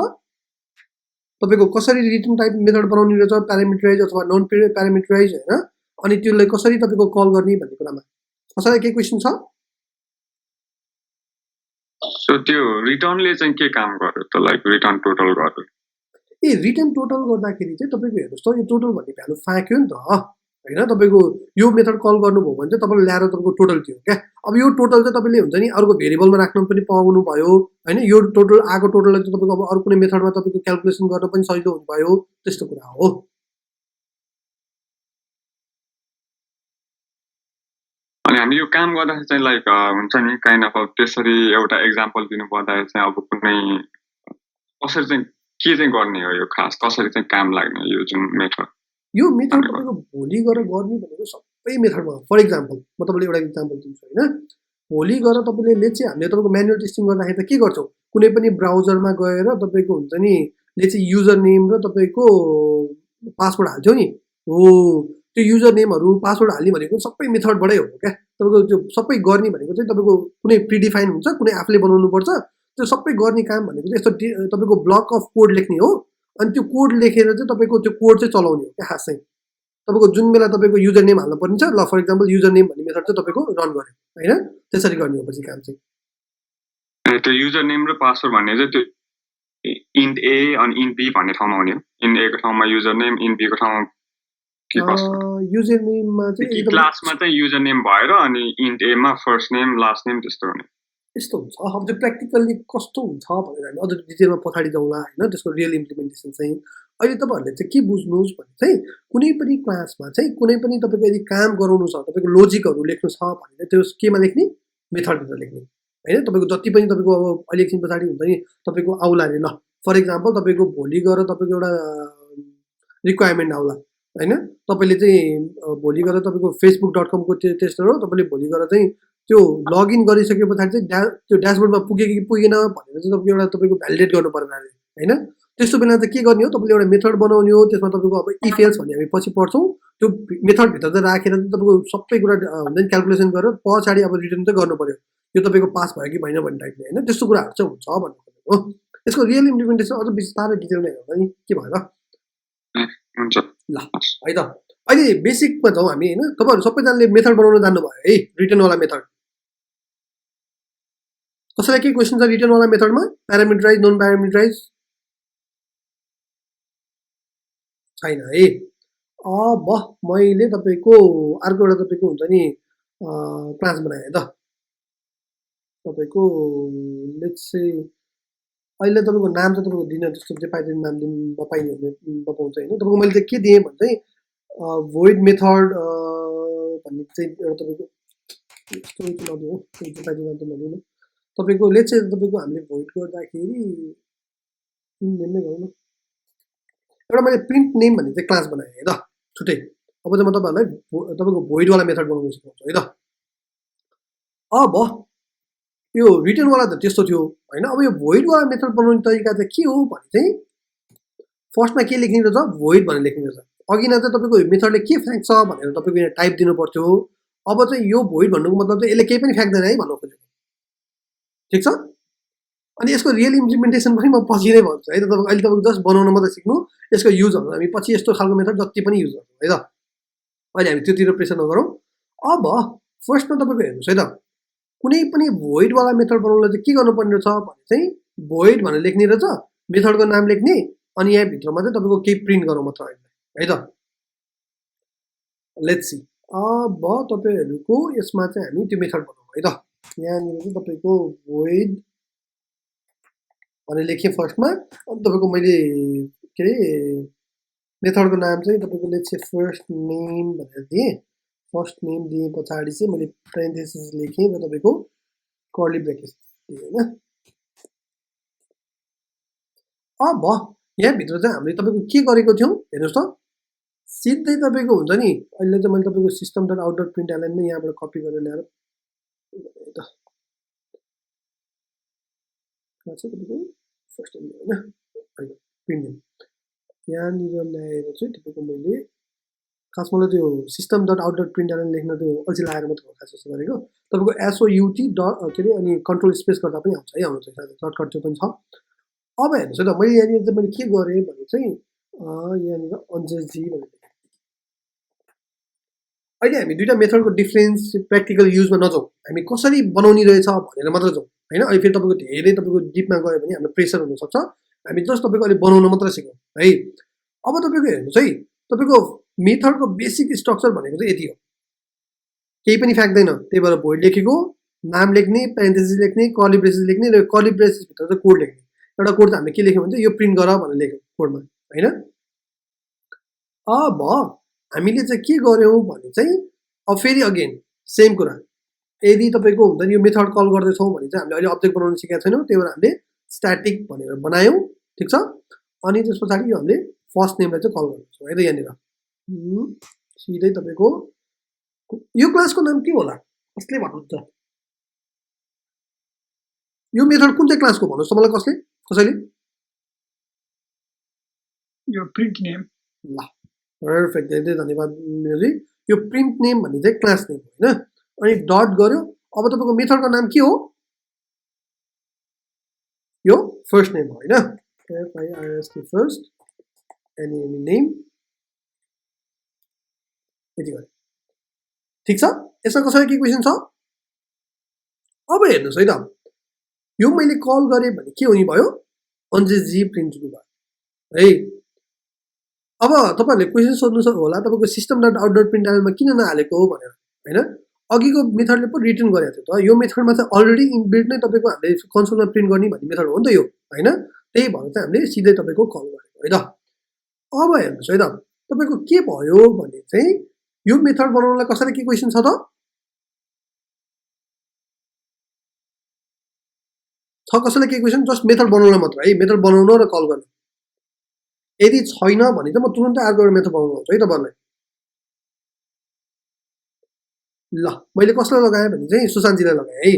[SPEAKER 1] तपाईको कसरी रिटर्न टाइप मेथड बनाउने रहेछ, प्यारामिटराइज अथवा नन प्यारामिटराइज हैन, अनि त्यसलाई कसरी तपाईको कल गर्ने भन्ने कुरामा कसैलाई के क्वेसन छ?
[SPEAKER 6] सो त्यो रिटर्नले चाहिँ के काम गर्यो त, लाइक रिटर्न टोटल गर्यो?
[SPEAKER 1] ए रिटर्न टोटल गर्दाखेरि चाहिँ तपाईको हेर्नुस् त, यो टोटल भन्ने भ्यालु फाक्यो नि त हैन, तपाईको यो मेथड कल गर्नुभयो भने चाहिँ तपाईले ल्याएर तपाईको टोटल थियो क्या। अब यो टोटल चाहिँ तपाईले हुन्छ नि अर्को भेरिएबलमा राख्न पनि पाउनु भयो हैन, यो टोटल आएको टोटललाई चाहिँ तपाईको अब अरु कुनै मेथडमा तपाईको क्याल्कुलेसन गर्न पनि सजिलो हुने भयो, त्यस्तो कुरा हो।
[SPEAKER 6] अनि हामी यो काम गर्दाखेरि चाहिँ लाइक हुन्छ नि काइन्ड अफ त्यसरी एउटा एक्जाम्पल दिनु पर्दाखेरि चाहिँ अब कुनै कसरी चाहिँ के चाहिँ गर्ने हो, यो खास कसरी चाहिँ काम लाग्ने यो जुन मेथड?
[SPEAKER 1] यो मेथड तपाईको भोलि गएर गर्ने भनेको सबै मेथडमा। फर एक्जाम्पल म तपाईलाई एउटा एक्जाम्पल दिन्छु हैन, भोलि गएर तपाईले लेट्स चाहिँ हामीले तपाईको म्यानुअल टेस्टिङ गर्दाखेरि त के गर्छौं, कुनै पनि ब्राउजरमा गएर तपाईको हुन्छ नि लेट्स चाहिँ युजर नेम र तपाईको पासवर्ड हाल्थ्यौ नि हो, त्यो युजर नेमहरु पासवर्ड हाल्ने भनेको सबै मेथडबाटै हो क्या। तपाईको त्यो सबै गर्ने भनेको चाहिँ तपाईको कुनै प्रिडिफाइन हुन्छ, कुनै आफूले बनाउनु पर्छ, त्यो सबै गर्ने काम भनेको चाहिँ यस्तो तपाईको ब्लक अफ कोड लेख्ने हो, अनि त्यो कोड लेखेर चाहिँ तपाईको त्यो कोड चाहिँ चलाउने हो क्या। खास चाहिँ तपाईको जुन बेला तपाईको युजर नेम हाल्नु पर्ने छ, ल फर एक्जाम्पल युजर नेम भन्ने मेथड चाहिँ तपाईको रन गर्यो हैन, त्यसरी गर्ने हो पछि काम चाहिँ।
[SPEAKER 6] त्यो युजर नेम र पासवर्ड भन्ने चाहिँ त्यो इन्ट ए अनि इन्ट बी भन्ने ठाउँमा हुने हो, इन्ट ए को ठाउँमा युजर नेम, इन्ट बी को ठाउँमा के पासवर्ड?
[SPEAKER 1] युजर नेममा चाहिँ
[SPEAKER 6] क्लासमा चाहिँ युजर नेम भएर अनि इन्ट ए मा फर्स्ट नेम लास्ट नेम त्यस्तो हुने।
[SPEAKER 1] यस्तो हुन्छ। अब त्यो प्र्याक्टिकल्ली कस्तो हुन्छ भनेर हामी अझ डिटेलमा पछाडि जाउँला हैन, त्यसको रियल इम्प्लिमेन्टेसन चाहिँ। अहिले तपाईहरुले चाहिँ के बुझ्नुस् भने चाहिँ कुनै पनि क्लासमा चाहिँ कुनै पनि तपाईको यदि काम गराउनु छ, तपाईको लोजिकहरु लेख्नु छ भने त्यो केमा लेख्ने, मेथडभित्र लेख्ने हैन। तपाईको जति पनि तपाईको अब अहिले एकछिन पछाडि हुन्छ नि तपाईको आउला रे, ल फर एक्जाम्पल तपाईको भोलि गएर तपाईको एउटा रिक्वायरमेन्ट आउला हैन, तपाईले चाहिँ भोलि गएर तपाईको facebook.com को टेस्टर हो, तपाईले भोलि गएर चाहिँ त्यो लगइन गरिसकेपछि चाहिँ त्यो ड्याशबोर्डमा पुग्यो कि पुगेन भनेर चाहिँ तपाईको एउटा तपाईको भ्यालिडेट गर्नु पर्दैन हैन। त्यस्तो बेला चाहिँ के गर्ने हो, तपाईले एउटा मेथड बनाउने हो, त्यसमा तपाईको अब इफ एल्स भन्ने हामी पछि पढ्छौं, त्यो मेथड भित्र चाहिँ राखेर चाहिँ तपाईको सबै कुरा हुन्छ नि क्याल्कुलेसन गरेर पछाडी अब रिटर्न चाहिँ गर्नु पर्यो, यो तपाईको पास भयो कि भएन भन्ने टाइपले हैन। त्यस्तो कुराहरु चाहिँ हुन्छ भन्ने हो। यसको रियल इम्प्लिमेन्टेसन अझ बिस्तारै डिटेलमा हेर्दा नि के भयो
[SPEAKER 6] हुन्छ
[SPEAKER 1] ल है त। अहिले बेसिकमा जाउँ हामी हैन, तपाईहरु सबैजनाले मेथड बनाउन जान्नु भयो है, रिटर्न वाला मेथड। कसैलाई के क्वेशन छ रिटर्न वाला मेथडमा? प्यारामिटराइज नन प्यारामिटराइज छैन है। अब मैले तपाईको अर्को एउटा तपाईको हुन्छ नि क्लास बनाए त, तपाईको लेट्स से अहिले तपाईको नाम चाहिँ तपाईको दिन जस्तो जे पाइदिने नाम दिन नपाइने हुने बताउँछ हैन। तपाईको मैले चाहिँ के दिएँ भने चाहिँ void मेथड भन्ने चाहिँ एउटा तपाईको यस्तो नदिनु हो, जे पाइदिने नाम चाहिँ नदिनु। तपाईको लेट्स से तपाईको हामीले void गर्दाखेरि नेम नै गरौँ न, एउटा मैले प्रिन्ट नेम भन्ने चाहिँ क्लास बनाएँ है त छुट्टै। अब चाहिँ म तपाईहरुलाई तपाईको void वाला मेथड बनाउन सिकाउँछु है त। अब यो रिटर्न वाला त त्यस्तो थियो हैन। अब यो void वाला मेथड बनाउने तरिका चाहिँ के हो भने चाहिँ फर्स्टमा के लेख्ने रहेछ, void भनेर लेख्ने रहेछ। अघि न चाहिँ तपाईको मेथडले के फ्याँक्छ भनेर तपाईको यहाँ टाइप दिनु पर्थ्यो। अब चाहिँ यो void भन्नुको मतलब चाहिँ यसले केही पनि फ्याँक्दैन है भन्नु खोजेको, ठीक छ। अनि यसको रियल इम्प्लिमेन्टेसन पनि म पछि नै भन्छु है त। तपाईको अहिले तपाईको जस्ट बनाउन मात्र सिक्नु, यसको युजहरु हामी पछि यस्तो खालको मेथड जति पनि युज गर्छौं है त। अहिले हामी त्योतिर प्रेसर नगरौँ। अब फर्स्टमा तपाईको हेर्नुस् है त, कुनै पनि void वाला मेथड बनाउनलाई चाहिँ के गर्नुपर्ने रहेछ भने चाहिँ void भनेर लेख्ने रहेछ, मेथडको नाम लेख्ने, अनि यहाँ भित्रमा चाहिँ तपाईको केही प्रिन्ट गरौँ मात्र है त। लेट्स सी, अब तपाईहरुको यसमा चाहिँ हामी त्यो मेथड बनाउँ है त। यहाँनिर चाहिँ तपाईको void भनेर लेखेँ फर्स्टमा, अनि तपाईको मैले के रे मेथडको नाम चाहिँ तपाईको लेट्स से फर्स्ट नेम भनेर दिएँ, फर्स्ट नेम दिए पछाडि चाहिँ मैले पेरेन्थेसिस लेखेँ र तपाईको कर्ली ब्रेकेट दिएँ हैन अब यहाँ भित्र चाहिँ हामीले तपाईको के गरेको थियौं हेर्नुस् त सिधै तपाईको हुन्छ नि अहिले चाहिँ मैले तपाईको system.out.println नै यहाँबाट कपी गरेर ल्याएर त छ तपाईको फर्स्ट नेम हैन प्रिन्ट नेम यहाँनिर ल्याएर चाहिँ तपाईको मैले खास मलाई त्यो system.out.println लेख्न त्यो अल्छी लागेर मात्र हो खास जस्तो गरेको तपाईको SOUT के अरे अनि कन्ट्रोल स्पेस गर्दा पनि आउँछ है आउनु चाहिँ सर्टकट त्यो पनि छ अब हेर्नुस् है त मैले यहाँनिर चाहिँ मैले के गरेँ भने चाहिँ यहाँनिर अन्जेसजी भनेर अहिले हामी दुईटा मेथडको डिफरेन्स प्र्याक्टिकल युजमा नजाउँ हामी कसरी बनाउने रहेछ भनेर मात्र जाउँ हैन अहिले फेरि तपाईको धेरै तपाईको डिपमा गयो भने हाम्रो प्रेसर हुन सक्छ हामी जस्ट तपाईको अहिले बनाउन मात्र सिकौँ है अब तपाईको हेर्नुस् है तपाईको मेथडको बेसिक स्ट्रक्चर भनेको चाहिँ यति हो केही पनि फ्याक्दैन त्यही भएर भोइड लेखेको नाम लेख्ने पेरेन्थेसिस लेख्ने कर्ली ब्रेसेस लेख्ने र कर्ली ब्रेसेस भित्र चाहिँ कोड लेख्ने एउटा कोड त हामीले के लेख्यौं भने यो प्रिन्ट गर भनेर लेख्यौं कोडमा हैन अब हामीले चाहिँ के गर्यौं भने चाहिँ अब फेरि अगेन सेम कुरा यदि तपाईको हुन्छ नि यो मेथड कल गर्दैछौं भने चाहिँ हामीले अहिले अब्जेक्ट बनाउन सिकेका छैनौं त्यही भएर हामीले स्ट्याटिक भनेर बनायौं ठीक छ अनि त्यसपछि यो हामीले फर्स्ट नेमलाई चाहिँ कल गर्छौं है त यहाँनिर सिधै तपाईको यो क्लासको नाम के होला कसले भन्नुहुन्छ यो मेथड कुन चाहिँ क्लासको भन्नुस् त मलाई कसैले
[SPEAKER 7] यो प्रिन्ट नेम
[SPEAKER 1] ल पर्फेक्ट धेरै धन्यवाद मिनुजी यो प्रिन्ट नेम भन्ने चाहिँ क्लास नेम हो हैन अनि डट गर्यो अब तपाईको मेथडको नाम के हो यो फर्स्ट नेम हो हैन FIRST फर्स्ट एनी नेम यति गरे ठीक छ यसमा कसैलाई के क्वेशन छ अब हेर्नुस् है त यो मैले कल गरे भने के हुने भयो अन्जेसजी प्रिन्ट हुनु भयो है अब तपाईहरुले क्वेशन सोध्नु होला तपाईको system.out.println मा किन नहालेको हो भनेर हैन अघिको मेथडले पो रिटर्न गरेको थियो त यो मेथडमा चाहिँ अलरेडी इनबिल्ट नै तपाईको हामीले कन्सोलमा प्रिन्ट गर्ने भन्ने मेथड हो नि त यो हैन त्यही भएर चाहिँ हामीले सिधै तपाईको कल गरेको है त अब हेर्नुस् है त तपाईको के भयो भने चाहिँ यो मेथड बनाउनलाई कसैलाई के क्वेशन छ त कसैलाई के क्वेशन जस्ट मेथड बनाउन मात्र है मेथड बनाउन र कल गर्न यदि छैन भने चाहिँ म तुरुन्तै अर्को एउटा मेथड बनाउन लाउँछु है तपाईहरुलाई ल मैले कसलाई लगाएँ भने चाहिँ सुशान्तजीलाई लगाएँ है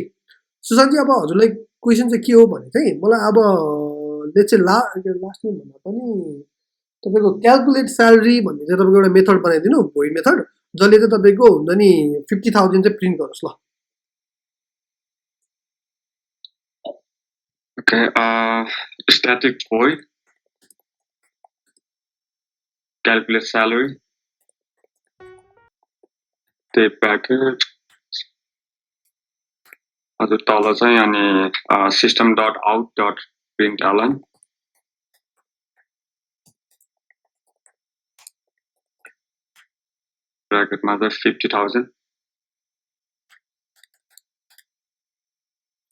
[SPEAKER 1] सुशान्तजी अब हजुरलाई क्वेशन चाहिँ के हो भने चाहिँ मलाई अब लेट्स से लास्ट नेम भन्दा पनि तपाईको क्याल्कुलेट स्यालेरी भन्ने चाहिँ तपाईको एउटा मेथड बनाइदिनु भोइड मेथड जसले चाहिँ तपाईको हुन्छ नि 50,000 चाहिँ प्रिन्ट गरोस् ल
[SPEAKER 6] Okay, static void, calculate salary, the package, the dollar sign and system.out.println. Bracket mother 50,000.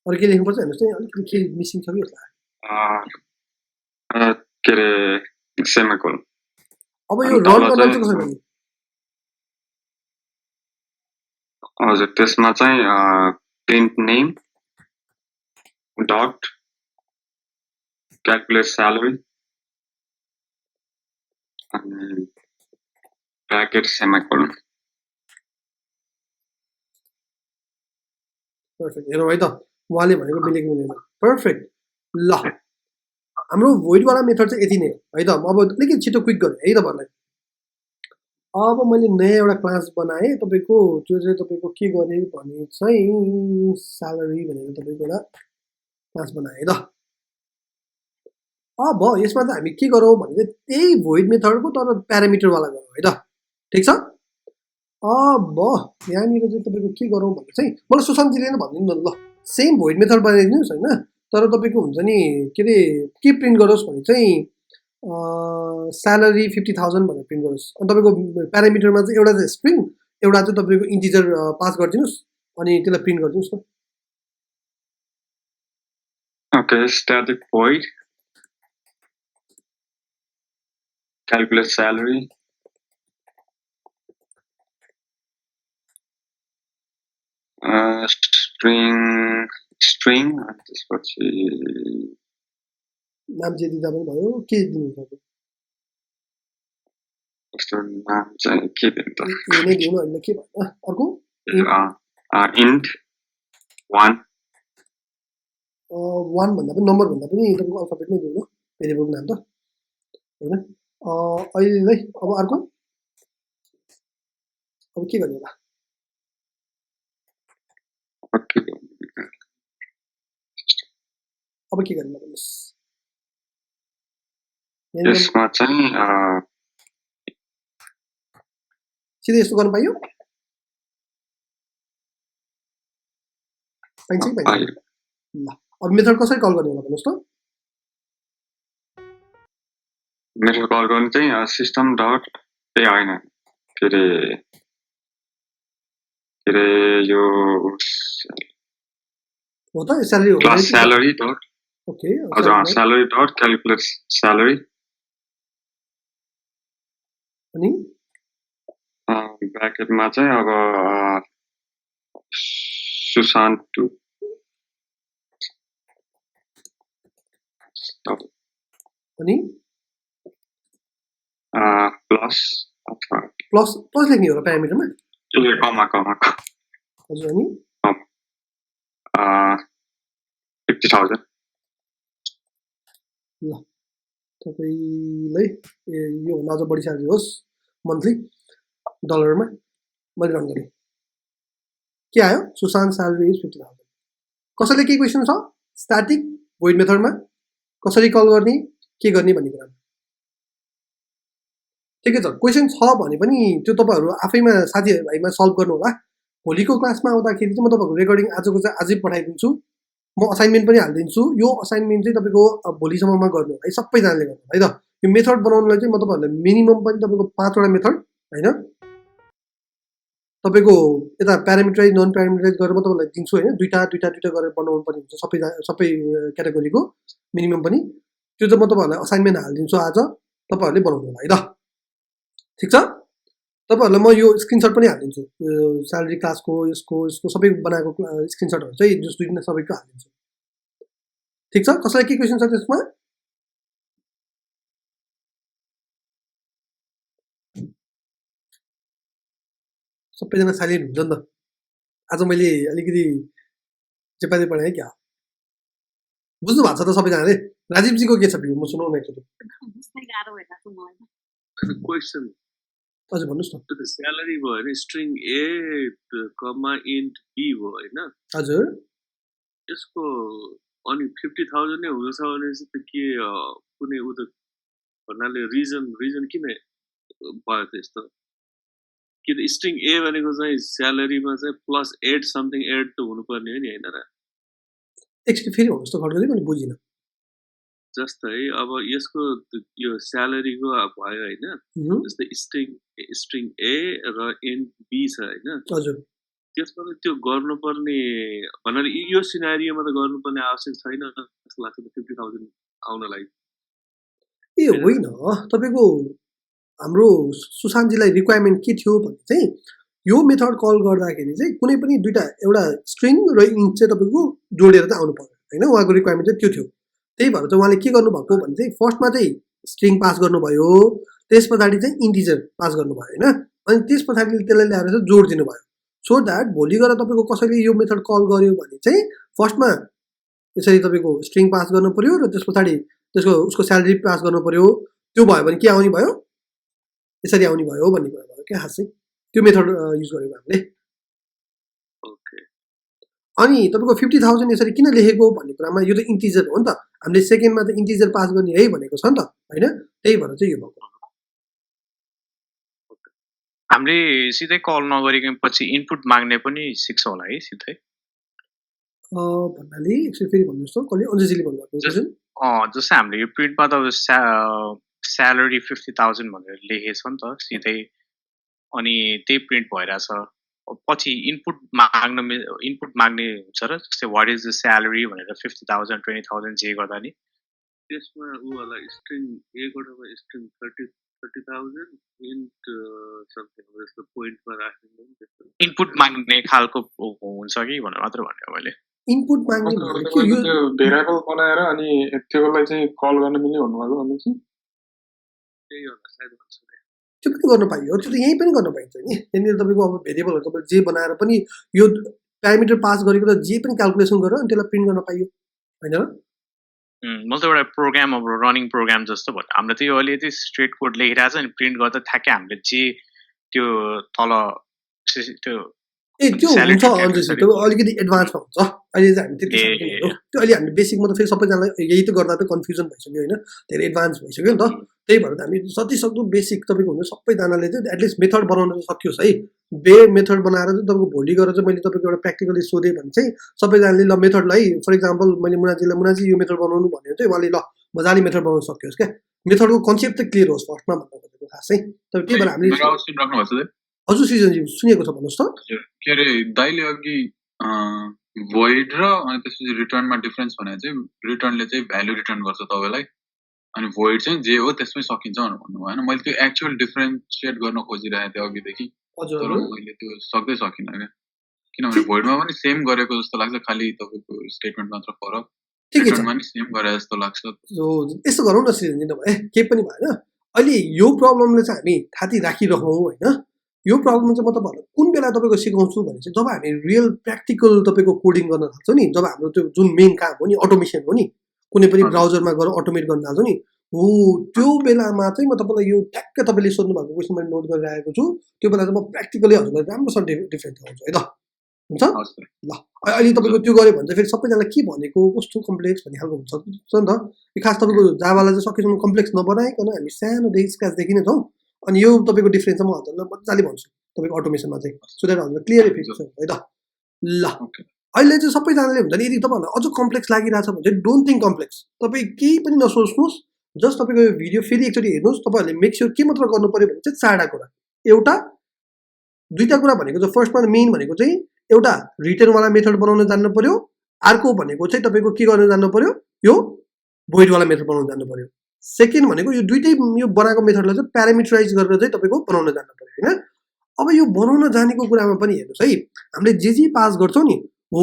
[SPEAKER 1] अरु के लेख्नुपर्छ हेर्नुस् त अलिकति के मिसिङ छ कि यसलाई
[SPEAKER 6] के रे सेमिकोलन
[SPEAKER 1] अब यो रन गर्न चाहिँ कसरी गर्ने
[SPEAKER 6] हजुर त्यसमा चाहिँ print name dot calculate salary अनि ब्र्याकेट सेमिकोलन
[SPEAKER 1] पर्फेक्ट हेरौँ है त उहाँले भनेको मिलेको मिलेन पर्फेक्ट ल हाम्रो भोइडवाला मेथड चाहिँ यति नै हो है त अब अलिकति छिटो क्विक गरेँ है तपाईँहरूलाई अब मैले नयाँ एउटा क्लास बनाएँ तपाईँको त्यो चाहिँ तपाईँको के गरेँ भने चाहिँ स्यालेरी भनेर तपाईँको एउटा क्लास बनाएँ त अब यसमा चाहिँ हामी के गरौँ भने चाहिँ त्यही भोइड मेथडको तर प्यारामिटरवाला गरौँ है त ठिक छ अब यहाँनिर चाहिँ तपाईँको के गरौँ भने चाहिँ मलाई सुशान्तजीले नै भनिदिनु न ल सेम भोइड मेथड बनाइदिनुहोस् होइन तर तपाईँको हुन्छ नि के अरे के प्रिन्ट गरोस् भने चाहिँ स्यालेरी 50,000 भनेर प्रिन्ट गरोस् अनि तपाईँको प्यारामिटरमा चाहिँ एउटा चाहिँ स्ट्रिङ एउटा चाहिँ तपाईँको इन्टिजर पास गरिदिनुहोस् अनि त्यसलाई प्रिन्ट गरिदिनुहोस् न
[SPEAKER 6] Okay, static void, calculate salary, string अनि त्यसपछि
[SPEAKER 1] नाम जे दिँदा पनि भयो के दिनुहुन्छ अब
[SPEAKER 6] कस्तो नाम चाहिँ के दिनु त
[SPEAKER 1] ए नै दिउँ न अहिले के भन्न अर्को
[SPEAKER 6] इन्ट 1
[SPEAKER 1] 1 भन्दा पनि नम्बर भन्दा पनि तपाईँको अल्फाबेट नै दिउँ न भेरिएबलको नाम त होइन अहिले अब अर्को अब के गर्ने होला अब के गर्ने भन्नुहोस्
[SPEAKER 6] यसमा चाहिँ
[SPEAKER 1] सिधै यस्तो गर्नु पाइयो पाइन्छ कि पाइन्छ ल अब मेथड कसरी कल गर्ने होला भन्नुहोस् त
[SPEAKER 6] मेथड कल गर्ने चाहिँ सिस्टम डट ए होइन के अरे यो
[SPEAKER 1] हो त स्यालेरी हो
[SPEAKER 6] क्लास स्यालेरी डट
[SPEAKER 1] ओके
[SPEAKER 6] हजुर स्यालेरी डट क्याल्कुलेट स्यालेरी
[SPEAKER 1] अनि
[SPEAKER 6] ब्र्याकेटमा चाहिँ अब सुशान्त टु
[SPEAKER 1] अनि
[SPEAKER 6] प्लस
[SPEAKER 1] प्लस प्लस लेख्ने हो र प्यारामिटरमा
[SPEAKER 6] ए कमा
[SPEAKER 1] हजुर अनि
[SPEAKER 6] 50,000
[SPEAKER 1] ल तपाईँलाई योभन्दा अझ बढी स्यालेरी होस् मन्थली डलरमा मैले रन गरेँ के आयो सुशान्त स्यालेरी इज 50,000 कसैले के क्वेसन छ स्ट्याटिक भोइड मेथडमा कसरी कल गर्ने के गर्ने भन्ने कुरा ठिकै छ क्वेसन छ भने पनि त्यो तपाईँहरू आफैमा साथीभाइमा सल्भ गर्नु होला भोलिको क्लासमा आउँदाखेरि चाहिँ म तपाईँहरूको रेकर्डिङ आजको चाहिँ आजै पठाइदिन्छु म असाइनमेन्ट पनि हालिदिन्छु यो असाइनमेन्ट चाहिँ तपाईँको भोलिसम्ममा गर्नु होला है सबैजनाले गर्नु है त यो मेथड बनाउनलाई चाहिँ म तपाईँहरूलाई मिनिमम पनि तपाईँको 5वटा मेथड होइन तपाईँको यता प्यारामिटराइज नन प्यारामिटराइज गरेर म तपाईँलाई दिन्छु होइन दुईवटा गरेर बनाउनु पर्ने हुन्छ सबै क्याटेगोरीको मिनिमम पनि त्यो चाहिँ म तपाईँहरूलाई असाइनमेन्ट हालिदिन्छु आज तपाईँहरूले बनाउनु होला है त ठिक छ तपाईँहरूलाई म यो स्क्रिनसट पनि हालिदिन्छु स्यालेरी क्लासको यसको सबै बनाएको स्क्रिनसटहरू चाहिँ जस दुई दिन सबैको हालिदिन्छु ठिक छ कसैलाई के क्वेसन छ त्यसमा सबैजना साइलेन्ट हुन्छ नि त आज मैले अलिकति चेपारी पढाएँ क्या बुझ्नु भएको छ त सबैजनाले राजीवजीको के छ भ्यू म सुनाउन एकचोटि
[SPEAKER 8] क्वेसन
[SPEAKER 1] हजुर भन्नुहोस् न
[SPEAKER 8] स्यालेरी भयो भने string A comma int B भयो होइन
[SPEAKER 1] हजुर
[SPEAKER 8] यसको अनि 50,000 नै हुँदैछ भने चाहिँ त के कुनै उ त भन्नाले रिजन किन भयो त यस्तो कि त स्ट्रिङ ए भनेको चाहिँ स्यालेरीमा चाहिँ प्लस एड समथिङ एड त हुनुपर्ने हो नि होइन र
[SPEAKER 1] एकचोटि फेरि भन्नुहोस् त खड्गले मैले बुझिनँ
[SPEAKER 8] जस्तै अब यसको यो स्यालेरीको भयो होइन जस्तै स्ट्रिङ ए र एन्ड बी छ होइन
[SPEAKER 1] हजुर
[SPEAKER 8] त्यसमा त्यो गर्नुपर्ने भन्नाले यो सिनारियोमा त गर्नुपर्ने आवश्यक छैन जस्तो लाग्छ 50,000 आउनलाई
[SPEAKER 1] ए होइन तपाईँको हाम्रो सुशान्तजीलाई रिक्वायरमेन्ट के थियो भने चाहिँ यो मेथड कल गर्दाखेरि चाहिँ कुनै पनि दुईवटा एउटा स्ट्रिङ र इन्ट चाहिँ तपाईँको जोडेर चाहिँ आउनु पर्यो होइन उहाँको रिक्वायरमेन्ट चाहिँ त्यो थियो त्यही भएर चाहिँ उहाँले के गर्नुभएको भने चाहिँ फर्स्टमा चाहिँ स्ट्रिङ पास गर्नुभयो त्यस पछाडि चाहिँ इन्टिजर पास गर्नुभयो होइन अनि त्यस पछाडि त्यसलाई ल्याएर चाहिँ जोड दिनुभयो सो द्याट भोलि गएर तपाईँको कसैले यो मेथड कल गर्यो भने चाहिँ फर्स्टमा यसरी तपाईँको स्ट्रिङ पास गर्नु पऱ्यो र त्यस पछाडि उसको स्यालेरी पास गर्नु पऱ्यो त्यो भयो भने के आउने भयो यसरी आउने भयो भन्ने कुरा भयो क्या खासै त्यो मेथड युज गरेको हामीले अनि तपाईँको 50,000 यसरी किन लेखेको भन्ने कुरामा यो त इन्टिजर हो नि त हामीले सेकेन्डमा त इन्टिजर पास गर्ने है भनेको छ नि त होइन त्यही भएर चाहिँ यो भएको
[SPEAKER 4] हामीले सिधै कल नगरिकन पछि इनपुट माग्ने पनि सिक्छ होला है सिधै
[SPEAKER 1] भन्नाले एकचोटि फेरि भन्नुहोस् त कसले अञ्जलीले भन्नुभएको
[SPEAKER 4] जस्तै हामीले यो प्रिन्टमा त स्यालेरी 50,000 भनेर लेखेछ नि त सिधै अनि त्यही प्रिन्ट भइरहेछ पछि इनपुट माग्ने हुन्छ र जस्तै वाट इज द स्यालेरी भनेर 50,000 20,000 जे गर्दा नि
[SPEAKER 8] त्यसमा उ होला स्ट्रिङ ए कोटामा स्ट्रिङ 30,000 int something जस्तो पोइन्टमा राख्नु त्यस्तो
[SPEAKER 4] इनपुट माग्ने खालको हुन्छ कि भनेर मात्र भन्यो मैले
[SPEAKER 1] इनपुट माग्ने भनेको यो
[SPEAKER 3] त्यो भेरिएबल बनाएर अनि त्यसलाई चाहिँ कल गर्न मिल्ने भन्नुभएको भने चाहिँ
[SPEAKER 8] त्यही होला सायद भन्छ
[SPEAKER 1] त्यो पनि गर्न पाइयो त्यो त यहीँ पनि गर्न पाइन्छ नि यहाँनिर तपाईँको अब भेरिएबलहरू तपाईँले जे बनाएर पनि यो प्यारामिटर पास गरेको त जे पनि क्यालकुलेसन गरेर अनि त्यसलाई प्रिन्ट गर्न पाइयो होइन र
[SPEAKER 4] मैले त एउटा प्रोग्राम अब रनिङ प्रोग्राम जस्तो भयो हाम्रो त यो अलिकति स्ट्रेट कोड लेखिरहेको छ अनि प्रिन्ट गर्दा ठ्याक्कै हामीले जे त्यो तल त्यो
[SPEAKER 1] ए त्यो
[SPEAKER 4] Salad
[SPEAKER 1] हुन्छ
[SPEAKER 4] and
[SPEAKER 1] अन्त
[SPEAKER 4] salad.
[SPEAKER 1] त्यो अलिकति एडभान्समा हुन्छ अहिले चाहिँ हामी त्यति
[SPEAKER 4] ए,
[SPEAKER 1] सक्दैनौँ। त्यो अहिले हामी बेसिकमा त फेरि सबैजनालाई यही त गर्दा त कन्फ्युजन भइसक्यो होइन धेरै एडभान्स भइसक्यो नि त त्यही भएर त हामी जति सक्दो बेसिक तपाईँको हुन्छ सबैजनाले चाहिँ एटलिस्ट मेथड बनाउन चाहिँ सकियोस् है मेथड बनाएर चाहिँ तपाईँको भोलि गएर चाहिँ मैले तपाईँको एउटा प्र्याक्टिकली सोधेँ भने चाहिँ सबैजनाले ल मेथडलाई फर इक्जाम्पल मैले मुनाजी यो मेथड बनाउनु भन्यो चाहिँ उहाँले ल मजाले मेथड बनाउन सकियोस् क्या मेथडको कन्सेप्ट चाहिँ क्लियर होस् फर्स्टमा भन्नु खोजेको खास चाहिँ तर त्यही भएर हामीले
[SPEAKER 9] मेरो आवाज सुनिराख्नु भएको छ
[SPEAKER 1] हजुर सिजनजी सुनेको छ भन्नुहोस् त
[SPEAKER 9] हजुर के अरे दाइले अघि void र अनि त्यसपछि रिटर्नमा डिफरेन्स भने चाहिँ रिटर्नले चाहिँ भ्यालु रिटर्न गर्छ तपाईँलाई अनि void चाहिँ जे हो त्यसमै सकिन्छ भनेर भन्नुभयो होइन मैले त्यो एक्चुअल डिफरेन्सिएट गर्न खोजिरहेको थिएँ अघिदेखि
[SPEAKER 1] हजुर
[SPEAKER 9] तर मैले त्यो सक्दै सकिनँ क्या किनभने voidमा पनि सेम गरेको जस्तो लाग्छ खालि तपाईँको स्टेटमेन्ट मात्र फरक
[SPEAKER 1] ठिकै छ
[SPEAKER 9] रिटर्नमा पनि सेम गरे जस्तो लाग्छ
[SPEAKER 1] यस्तो गरौँ न सिजनजी नभए केही पनि भएन अहिले यो प्रब्लमले चाहिँ हामी थाती राखिरहौँ होइन यो प्रब्लम चाहिँ म तपाईँहरूलाई कुन बेला तपाईँको सिकाउँछु भने चाहिँ जब हामी रियल प्र्याक्टिकल तपाईँको कोडिङ गर्न थाल्छौँ नि जब हाम्रो त्यो जुन मेन काम हो नि अटोमेसन हो नि कुनै पनि ब्राउजरमा गएर अटोमेट गर्न थाल्छौँ नि हो त्यो बेलामा चाहिँ म तपाईँलाई यो ठ्याक्कै तपाईँले सोध्नु भएको क्वेसन मैले नोट गरिरहेको छु त्यो बेला चाहिँ म प्र्याक्टिकली हजुरलाई राम्रोसँग डिफ्रेन्स देखाउँछु है त हुन्छ ल अहिले तपाईँको त्यो गऱ्यो भने चाहिँ फेरि सबैजनालाई के भनेको कस्तो कम्प्लेक्स भन्ने खालको हुन्छ नि त यो खास तपाईँको जावालाई चाहिँ सकेसम्म कम्प्लेक्स नबनाइकन हामी सानोदेखि स्क्राचदेखि नै जाउँ अनि यो तपाईँको डिफ्रेन्स चाहिँ म हजुरलाई मजाले भन्छु तपाईँको अटोमेसनमा चाहिँ सो द्याट हजुरलाई क्लियर इफेक्ट है त ल अहिले चाहिँ सबैजनाले हुन्छ नि यदि तपाईँहरूलाई अझ कम्प्लेक्स लागिरहेछ भने चाहिँ डोन्ट थिङ्क कम्प्लेक्स तपाईँ केही पनि नसोच्नुहोस् जस्ट तपाईँको यो भिडियो फेरि एकचोटि हेर्नुहोस् तपाईँहरूले मेक स्योर के मात्र गर्नु पऱ्यो भने चाहिँ चारवटा कुरा एउटा दुईवटा कुरा भनेको चाहिँ फर्स्टमा मेन भनेको चाहिँ एउटा रिटर्नवाला मेथड बनाउन जान्नु पऱ्यो अर्को भनेको चाहिँ तपाईँको के गर्न जान्नु पऱ्यो यो voidवाला मेथड बनाउन जान्नु पऱ्यो सेकेन्ड भनेको यो दुइटै यो बनाएको मेथडलाई चाहिँ प्यारामिटराइज गरेर चाहिँ तपाईँको बनाउन जान्नु पऱ्यो होइन अब यो बनाउन जानेको कुरामा पनि हेर्नुहोस् है हामीले जे पास गर्छौँ नि हो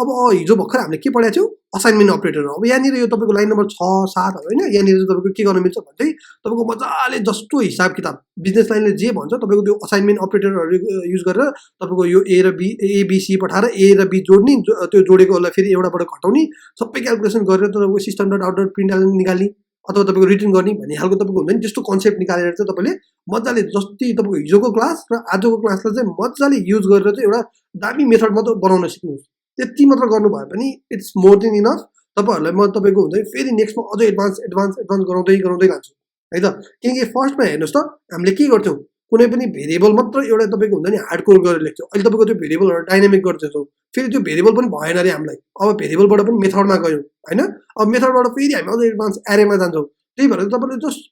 [SPEAKER 1] अब हिजो भर्खर हामीले के पढाएको थियौँ असाइनमेन्ट अपरेटर अब यहाँनिर यो तपाईँको लाइन नम्बर 6, 7 होइन यहाँनिर चाहिँ तपाईँको के गर्न मिल्छ भने चाहिँ तपाईँको मजाले जस्तो हिसाब किताब बिजनेस लाइनले जे भन्छ तपाईँको त्यो असाइनमेन्ट अपरेटरहरू युज गरेर तपाईँको यो ए र बी एबिसी पठाएर ए र बी जोड्ने त्यो जोडेकोलाई फेरि एउटाबाट घटाउने सबै क्यालकुलेसन गरेर तपाईँको system dot out dot print निकाल्ने अथवा तपाईँको रिटर्न गर्ने भन्ने खालको तपाईँको हुन्छ नि त्यस्तो कन्सेप्ट निकालेर चाहिँ तपाईँले मजाले जति तपाईँको हिजोको क्लास र आजको क्लासलाई चाहिँ मजाले युज गरेर चाहिँ एउटा दामी मेथड मात्र बनाउन सिक्नुहोस् त्यति मात्र गर्नुभयो भने इट्स मोर देन इनफ तपाईँहरूलाई म तपाईँको हुन्छ फेरि नेक्स्टमा अझै एडभान्स गराउँदै लान्छु है त किनकि फर्स्टमा हेर्नुहोस् त हामीले के गर्थ्यौँ कुनै पनि भेरिएबल मात्र एउटा तपाईँको हुन्छ नि हार्ड कोड गरेर लेख्थ्यौँ अहिले तपाईँको त्यो भेरिएबलहरू डाइनामिक गरिदिन्छौँ फेरि त्यो भेरिएबल पनि भएन अरे हामीलाई अब भेरिएबलबाट पनि मेथडमा गयौँ होइन अब मेथडबाट फेरि हामी अझै एडभान्स एरेमा जान्छौँ त्यही भएर तपाईँले जस्ट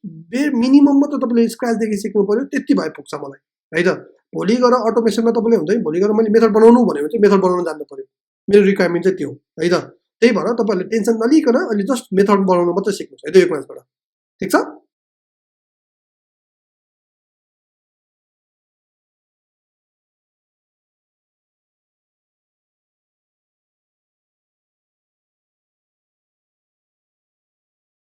[SPEAKER 1] मिनिमम मात्र तपाईँले स्क्रैचदेखि सिक्नु पऱ्यो त्यति भए पुग्छ मलाई है त भोलि गएर अटोमेसनमा तपाईँले हुन्छ नि भोलि गएर मैले मेथड बनाउनु भन्यो भने चाहिँ मेथड बनाउन जान्नु पऱ्यो मेरो रिक्वायरमेन्ट चाहिँ त्यो है त त्यही भएर तपाईँहरूले टेन्सन नलिकन अहिले जस्ट मेथड बनाउनु मात्रै सिक्नुहोस् है त यो क्लासबाट ठिक छ